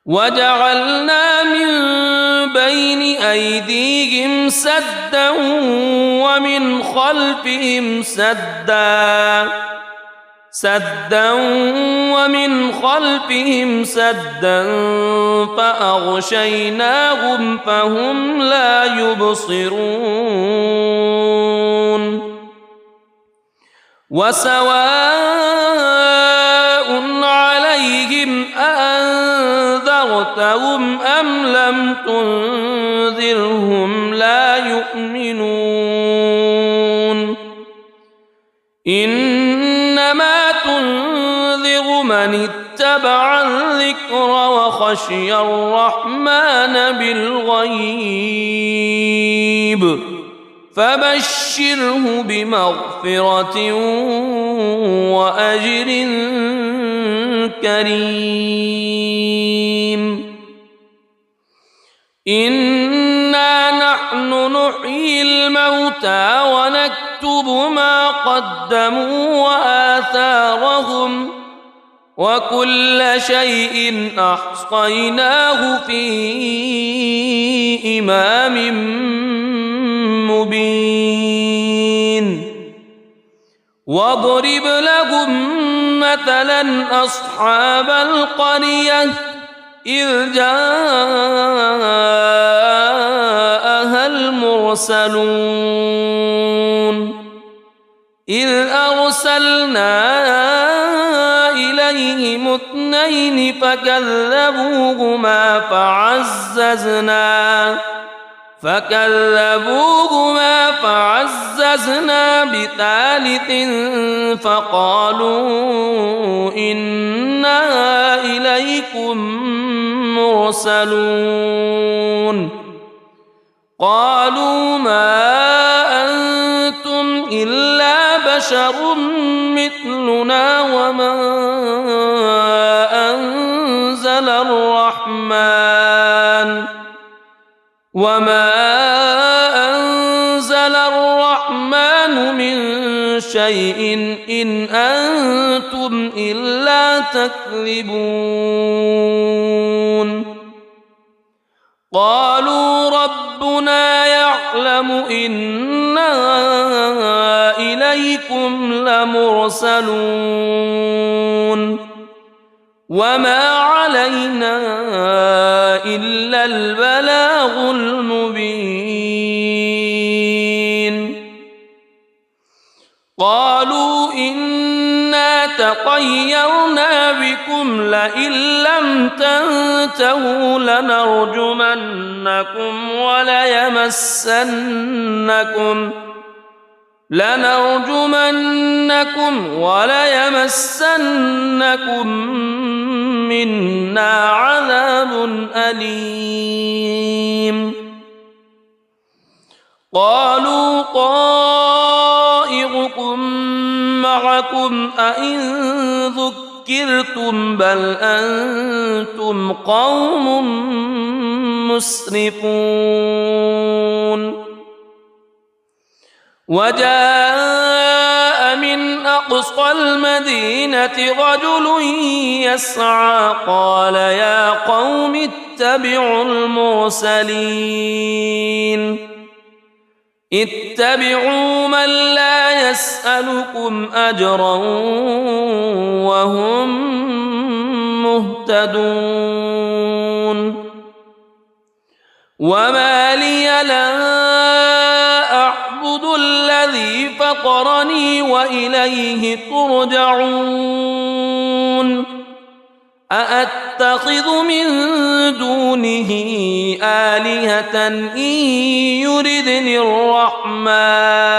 وجعلنا من بين أيديهم سدا ومن خلفهم سدا فأغشيناهم فهم لا يبصرون وسواء عليهم أأنذرتهم أم لم تنذرهم لا يؤمنون إنما تنذر من اتبع الذكر وخشي الرحمن بالغيب فبشره بمغفرة وأجر كريم إنا نحن نحيي الموتى ونكتب ما قدموا وآثارهم وكل شيء أحصيناه في إمام مبين واضرب لهم مثلا أصحاب القرية إذ جاءها المرسلون إذ أرسلنا إليهم اثنين فكذبوهما فعززنا بثالث فقالوا إنا إليكم مرسلون قالوا ما أنتم إلا بشر مثلنا وما أنزل الرحمن من شيء إن أنتم إلا تكذبون قالوا ربنا يعلم يعلم إنا إليكم لمرسلون وما علينا إلا البلاغ المبين قالوا إنا تطيرنا بكم لئن لم تنتهوا لنرجمنكم وليمسنكم منا عذاب أليم قالوا طائركم معكم أئن ذكرتم بل أنتم قوم مسرفون وجاء من أقصى المدينة رجل يسعى قال يا قوم اتبعوا من لا يسألكم أجرا وهم مهتدون وما لي لا أعبد الذي فطرني وإليه ترجعون أأتخذ من دونه آلهة إن يردني الرحمن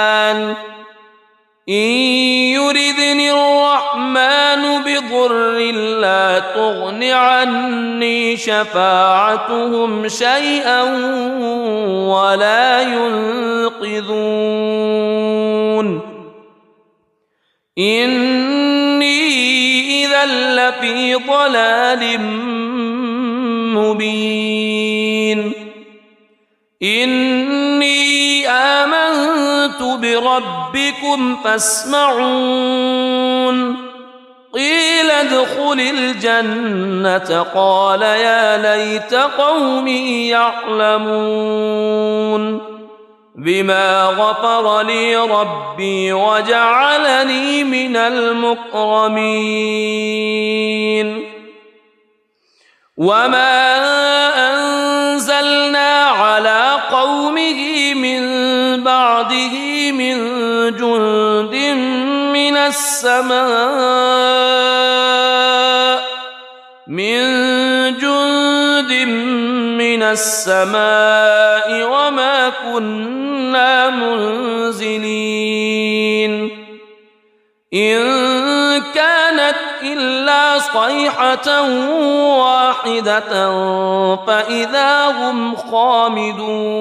بضر لا تغن عني شفاعتهم شيئا ولا ينقذون إني إذا لفي ضلال مبين إني آمنت بربكم فاسمعون قيل ادخل الجنة قال يا ليت قومي يعلمون بما غفر لي ربي وجعلني من المكرمين وما أنزلنا على قومه من بعده من جند من السماء وما كنا منزلين إن كانت إلا صيحة واحدة فإذا هم خامدون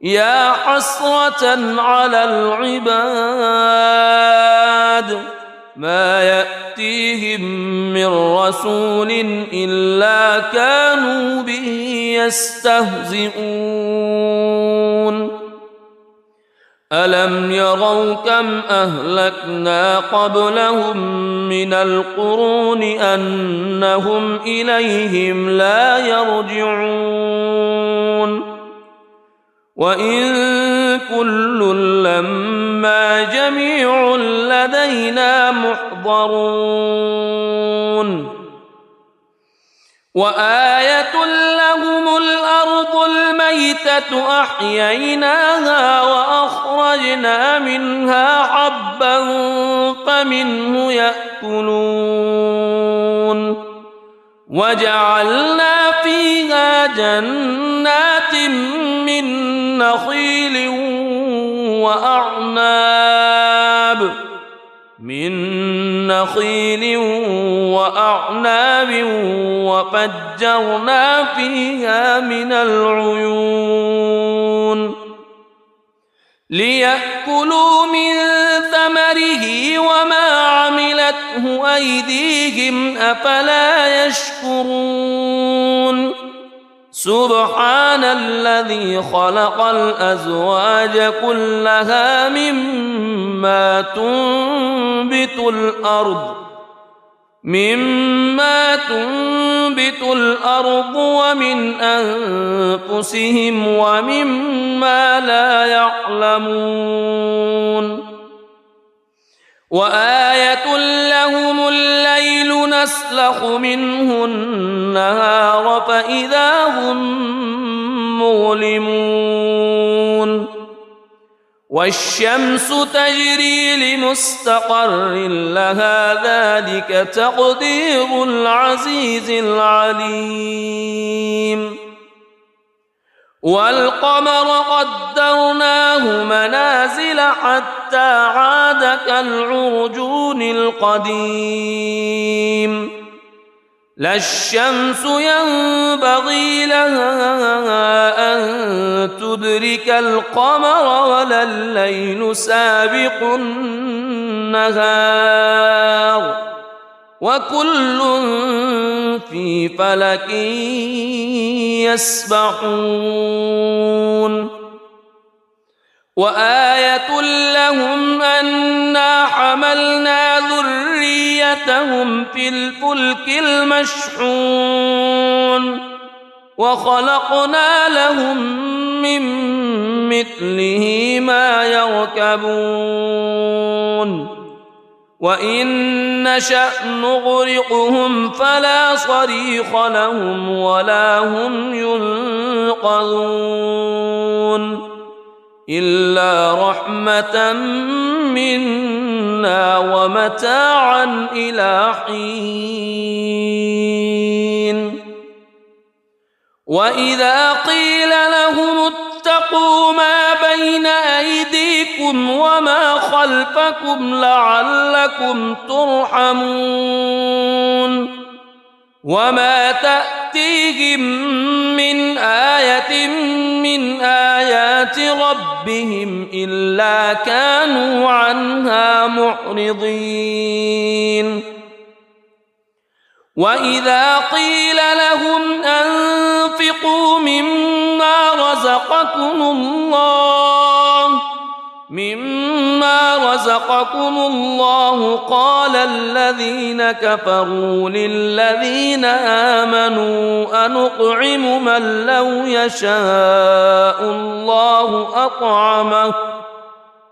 يا حسرة على العباد ما يأتيهم من رسول إلا كانوا به يستهزئون ألم يروا كم أهلكنا قبلهم من القرون أنهم إليهم لا يرجعون وإن كل لما جميع لدينا محضرون وآية لهم الأرض الميتة أحييناها وأخرجنا منها حبا فمنه يأكلون وجعلنا فيها جنات من نخيل وأعناب وفجرنا فيها من العيون ليأكلوا من ثمره وما عملته أيديهم أفلا يشكرون سبحان الذي خلق الأزواج كلها مما تنبت الأرض مما تنبت الأرض ومن أنفسهم ومما لا يعلمون وآية لهم الليل نسلخ منه النهار فإذا هم مظلمون والشمس تجري لمستقر لها ذلك تقدير العزيز العليم والقمر قدرناه منازل حتى عاد كالعرجون القديم لا الشمس ينبغي لها أن تدرك القمر ولا الليل سابق النهار وكل في فلك يسبحون وآية لهم أنا حملنا ذريتهم في الفلك المشحون وخلقنا لهم من مثله ما يركبون وإن نشأ نغرقهم فلا صريخ لهم ولا هم ينقذون إلا رحمة منا ومتاعا إلى حين وإذا قيل لهم اتقوا ما بين أيديكم وما خلفكم لعلكم ترحمون وما تأتيهم من آية من آيات ربهم إلا كانوا عنها معرضين وإذا قيل لهم أنفقوا مما رزقكم الله قال الذين كفروا للذين آمنوا أنطعم من لو يشاء الله أطعمه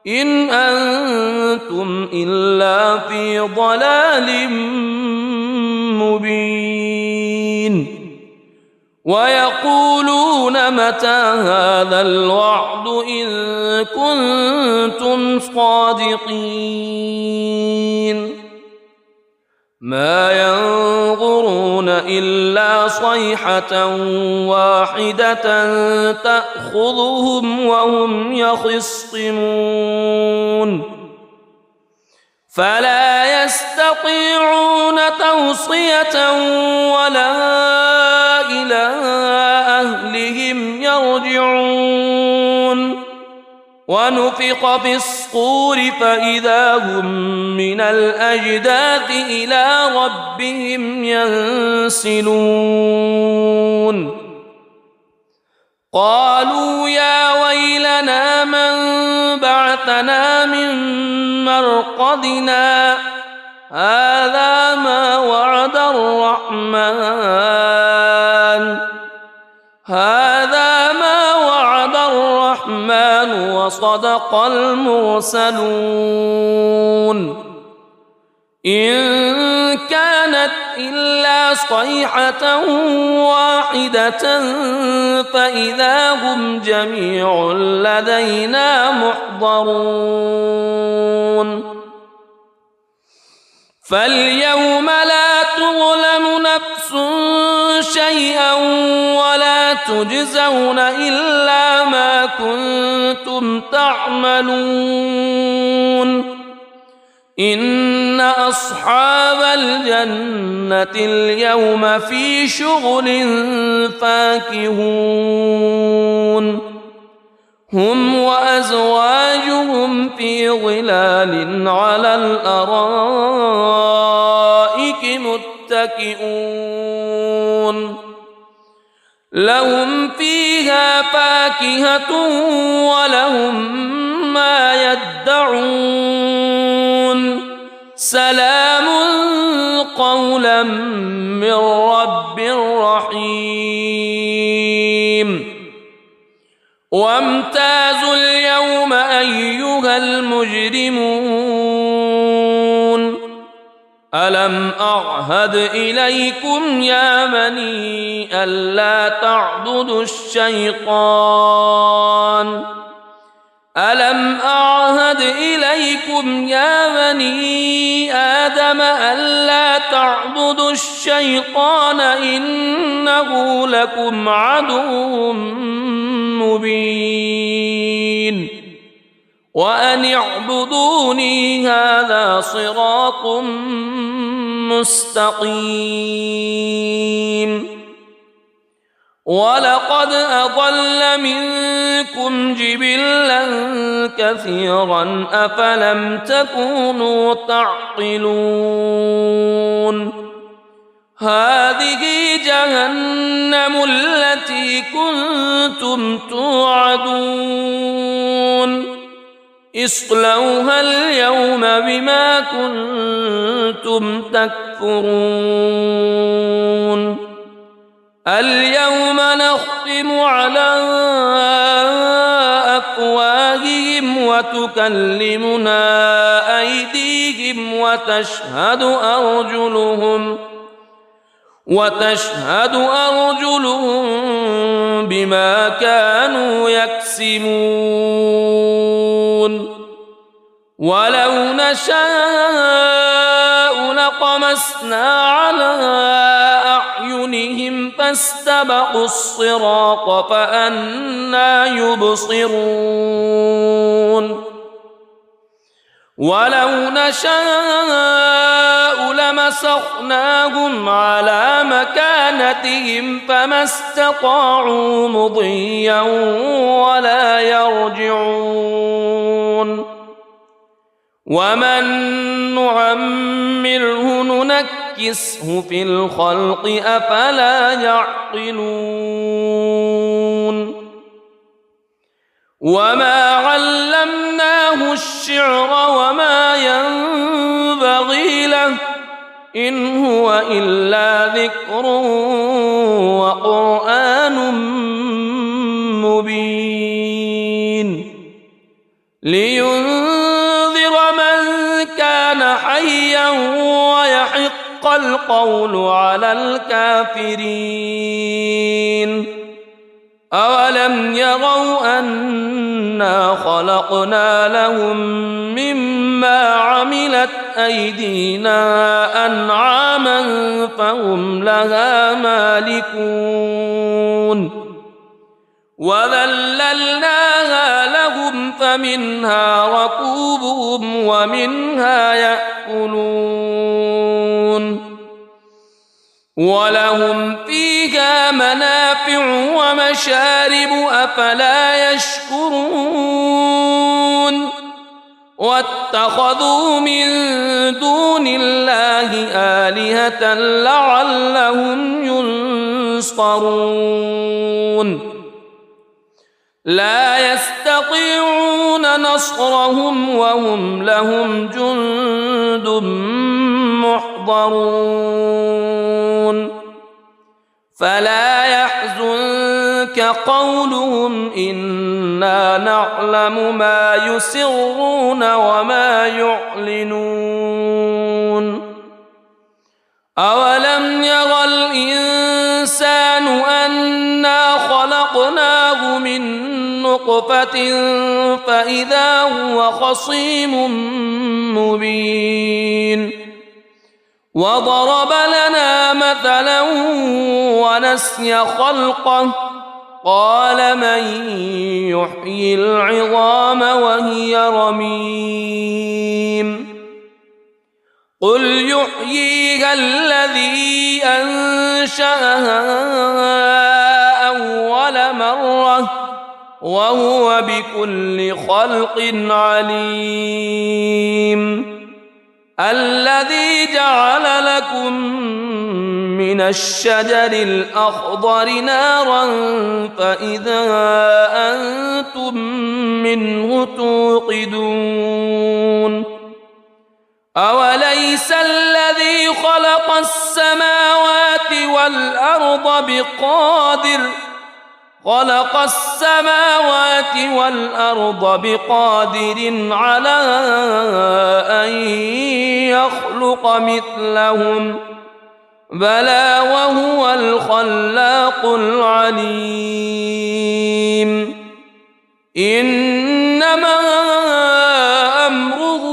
إن أنتم إلا في ضلال مبين ويقولون متى هذا الوعد إن كنتم صادقين ما ينظرون إلا صيحة واحدة تأخذهم وهم يخصمون فلا يستطيعون توصية ولا إلى أهلهم يرجعون ونفخ في الصور فإذا هم من الأجداث إلى ربهم ينسلون قالوا يا ويلنا من بعثنا من مرقدنا هذا ما وعد الرحمن وصدق المرسلون إن كانت إلا صيحة واحدة فإذا هم جميع لدينا محضرون فاليوم لا تظلم نفس شيئا ولا تجزون إلا ما كنتم تعملون إن أصحاب الجنة اليوم في شغل فاكهون هم وأزواجهم في ظلال على الأرائك متكئون لهم فيها فاكهة ولهم ما يدعون سلام قولا من رب رحيم وامتازوا اليوم أيها المجرمون ألم أعهد إليكم يا بني ألا تعبدوا الشيطان ألم أعهد إليكم يا بني آدم ألا تعبدوا الشيطان إنه لكم عدو مبين وأن اعبدوني هذا صراط مستقيم ولقد أضل منكم جبلا كثيرا أفلم تكونوا تعقلون هذه جهنم التي كنتم توعدون اصلوها اليوم بما كنتم تكفرون اليوم نختم على أفواههم وتكلمنا أيديهم وتشهد أرجلهم بما كانوا يكسبون ولو نشاء لطمسنا على أعينهم فاستبقوا الصراط فأنى يبصرون ولو نشاء لمسخناهم على مكانتهم فما استطاعوا مضيا ولا يرجعون ومن نعمره ننكسه في الخلق أفلا يعقلون وما علمناه الشعر وما ينبغي له إن هو إلا ذكر وقرآن مبين لينذر من كان حيا ويحق القول على الكافرين أولم يروا أنا خلقنا لهم مما عملت أيدينا أنعاما فهم لها مالكون وذللناها لهم فمنها ركوبهم ومنها يأكلون ولهم فيها منافع ومشارب أفلا يشكرون واتخذوا من دون الله آلهة لعلهم ينصرون لا يستطيعون نصرهم وهم لهم جند محضرون فلا يحزنك قولهم إنا نعلم ما يسرون وما يعلنون أولم ير الإنسان أنا خلقناه من نطفة فإذا هو خصيم مبين وضرب لنا مثلا ونسي خلقه قال من يحيي العظام وهي رميم قل يحييها الذي أنشأها أول مرة وهو بكل خلق عليم الذي جعل لكم من الشجر الأخضر نارا فإذا أنتم منه توقدون أوليس الذي خلق السماوات والأرض بقادر على أن يخلق مثلهم بلى وهو الخلاق العليم إنما أمره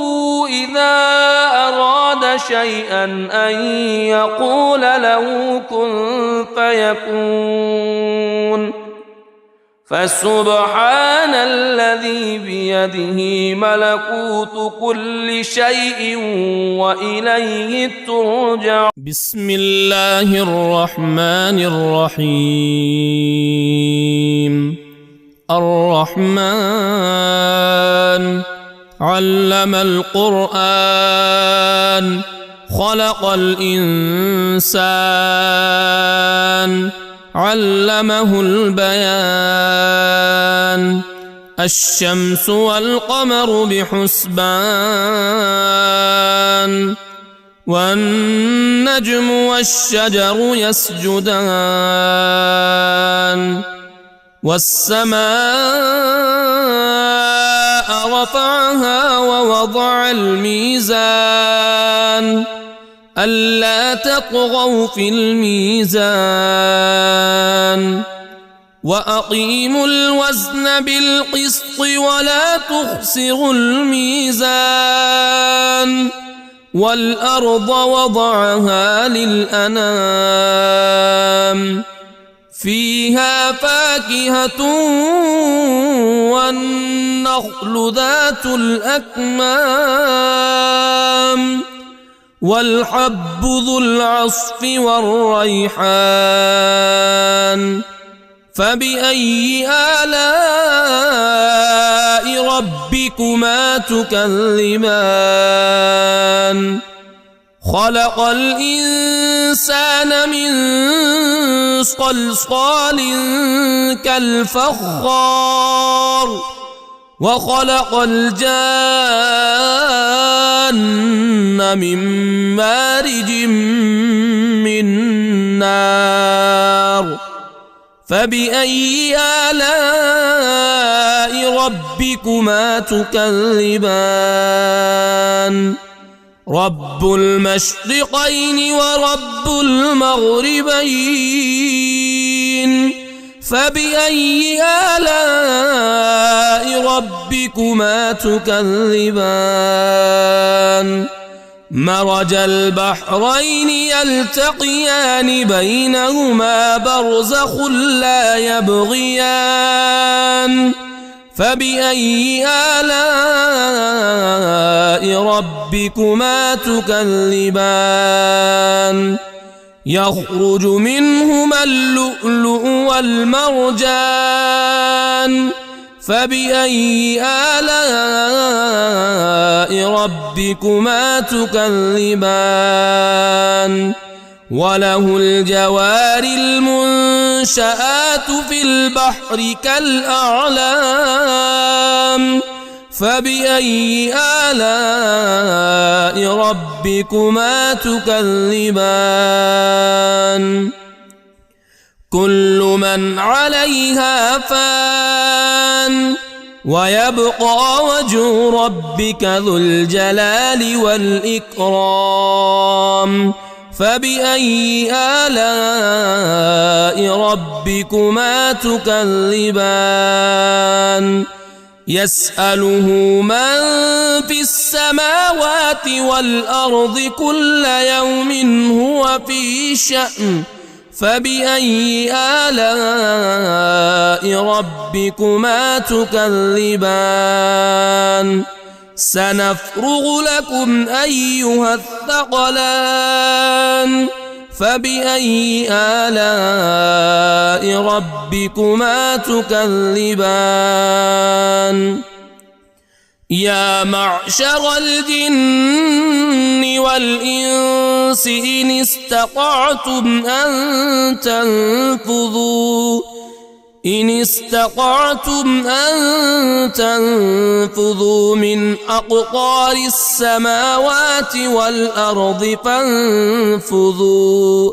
إذا أراد شيئا أن يقول له كن فيكون فسبحان الذي بيده ملكوت كل شيء وإليه ترجع. بسم الله الرحمن الرحيم. الرحمن علم القرآن خلق الإنسان علمه البيان الشمس والقمر بحسبان والنجم والشجر يسجدان والسماء رفعها ووضع الميزان ألا تطغوا في الميزان وأقيموا الوزن بالقسط ولا تخسروا الميزان والأرض وضعها للأنام فيها فاكهة والنخل ذات الأكمام والحب ذو العصف والريحان فبأي آلاء ربكما تكذبان خلق الإنسان من صلصال كالفخار وخلق الجان من مارج من نار فبأي آلاء ربكما تكذبان رب المشرقين ورب المغربين فبأي آلاء ربكما تكذبان مرج البحرين يلتقيان بينهما برزخ لا يبغيان فبأي آلاء ربكما تكذبان يخرج منهما اللؤلؤ والمرجان فبأي آلاء ربكما تكذبان وله الجوار المنشآت في البحر كالأعلام فبأي آلاء ربكما تكذبان كل من عليها فان ويبقى وجه ربك ذو الجلال والإكرام فبأي آلاء ربكما تكذبان يسأله من في السماوات والأرض كل يوم هو في شأن فبأي آلاء ربكما تكذبان سنفرغ لكم أيها الثقلان فبأي آلاء ربكما تكذبان يا معشر الجن والإنس إن استطعتم إن استطعتم أن تنفذوا من أقطار السماوات والأرض فانفذوا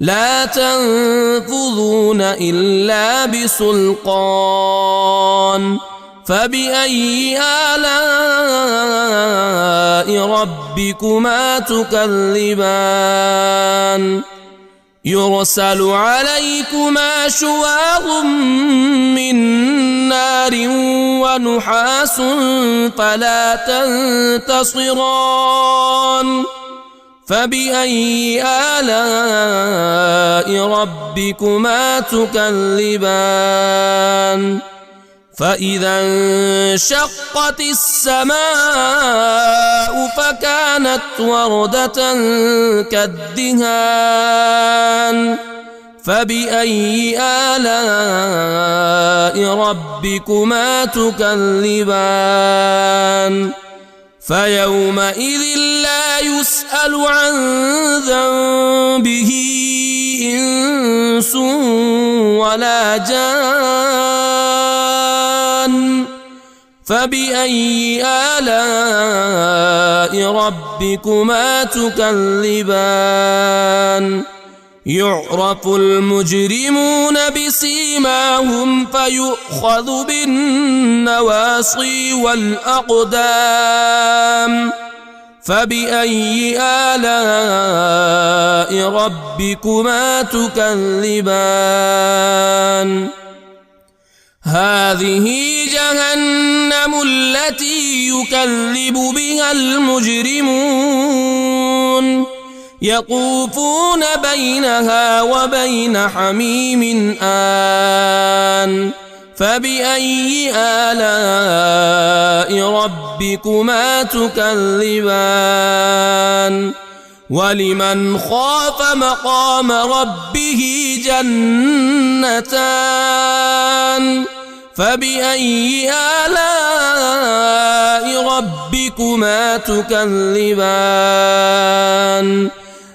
لا تنفذون إلا بسلطان فبأي آلاء ربكما تكذبان يرسل عليكما شواظ من نار ونحاس فلا تنتصران فبأي آلاء ربكما تكذبان فإذا انشقت السماء فكانت وردة كالدهان فبأي آلاء ربكما تكذبان فيومئذ لا يسأل عن ذنبه إنس ولا جان فبأي آلاء ربكما تكذبان يعرف المجرمون بسيماهم فيؤخذ بالنواصي والأقدام فبأي آلاء ربكما تكذبان هذه جهنم التي يكذب بها المجرمون يطوفون بينها وبين حميم آن فبأي آلاء ربكما تكذبان ولمن خاف مقام ربه جنتان فبأي آلاء ربكما تكذبان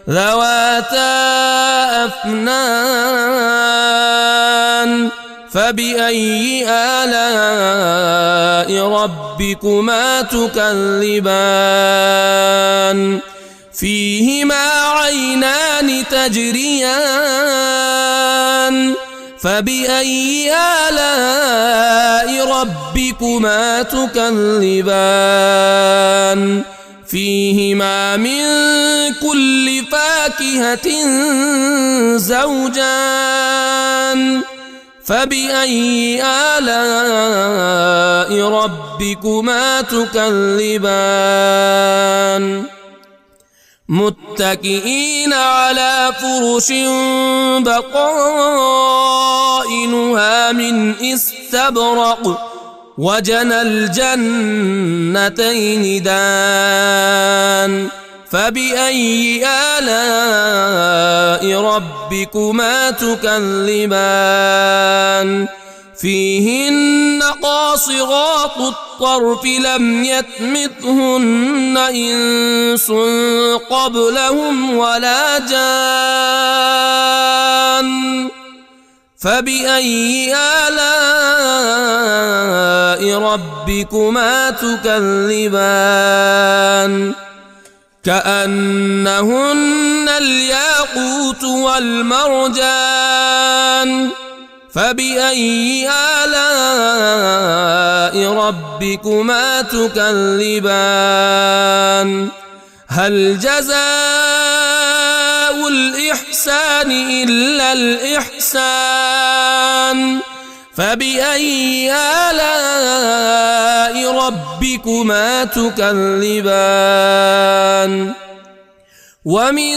ذواتا أفنان فبأي آلاء ربكما تكذبان فيهما عينان تجريان فبأي آلاء ربكما تكذبان فيهما من كل فاكهة زوجان فبأي آلاء ربكما تكذبان متكئين على فرش بطائنها من استبرق وجنى الجنتين دان فبأي آلاء ربكما تكذبان فيهن قاصرات الطرف لم يطمثهن إنس قبلهم ولا جان فبأي آلاء ربكما تكذبان كأنهن الياقوت والمرجان فبأي آلاء ربكما تكذبان هل جزاء الإحسان إلا الإحسان فبأي آلاء ربكما تكذبان ومن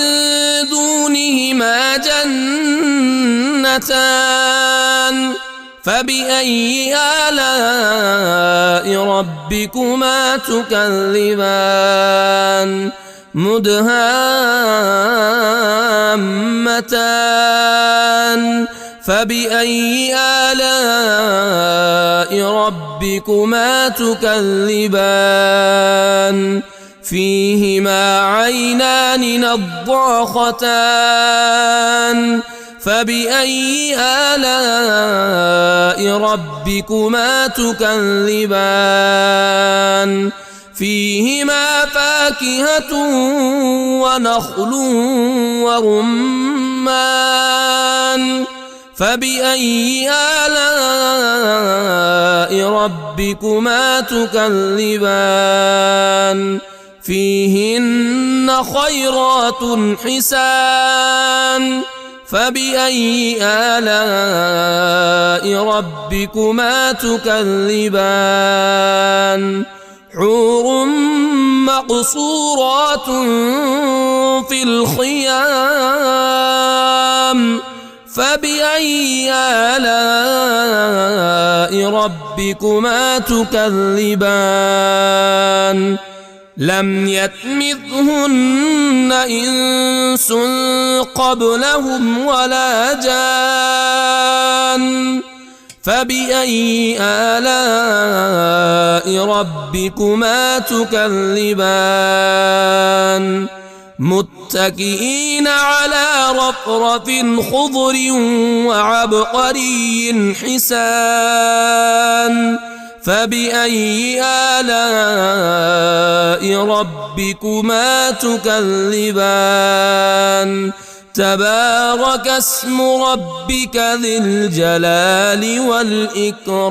دونهما جنتان فبأي آلاء ربكما تكذبان مدهامتان فبأي آلاء ربكما تكذبان فيهما عينان نضاختان فبأي آلاء ربكما تكذبان فيهما فاكهة ونخل ورمان فبأي آلاء ربكما تكذبان فيهن خيرات حسان فبأي آلاء ربكما تكذبان حور مقصورات في الخيام فبأي آلاء ربكما تكذبان لم يطمثهن إنس قبلهم ولا جان فبأي آلاء ربكما تكذبان متكئين على رفرف خضر وعبقري حسان فبأي آلاء ربكما تكذبان تبارك اسم ربك ذي الجلال والإكرام.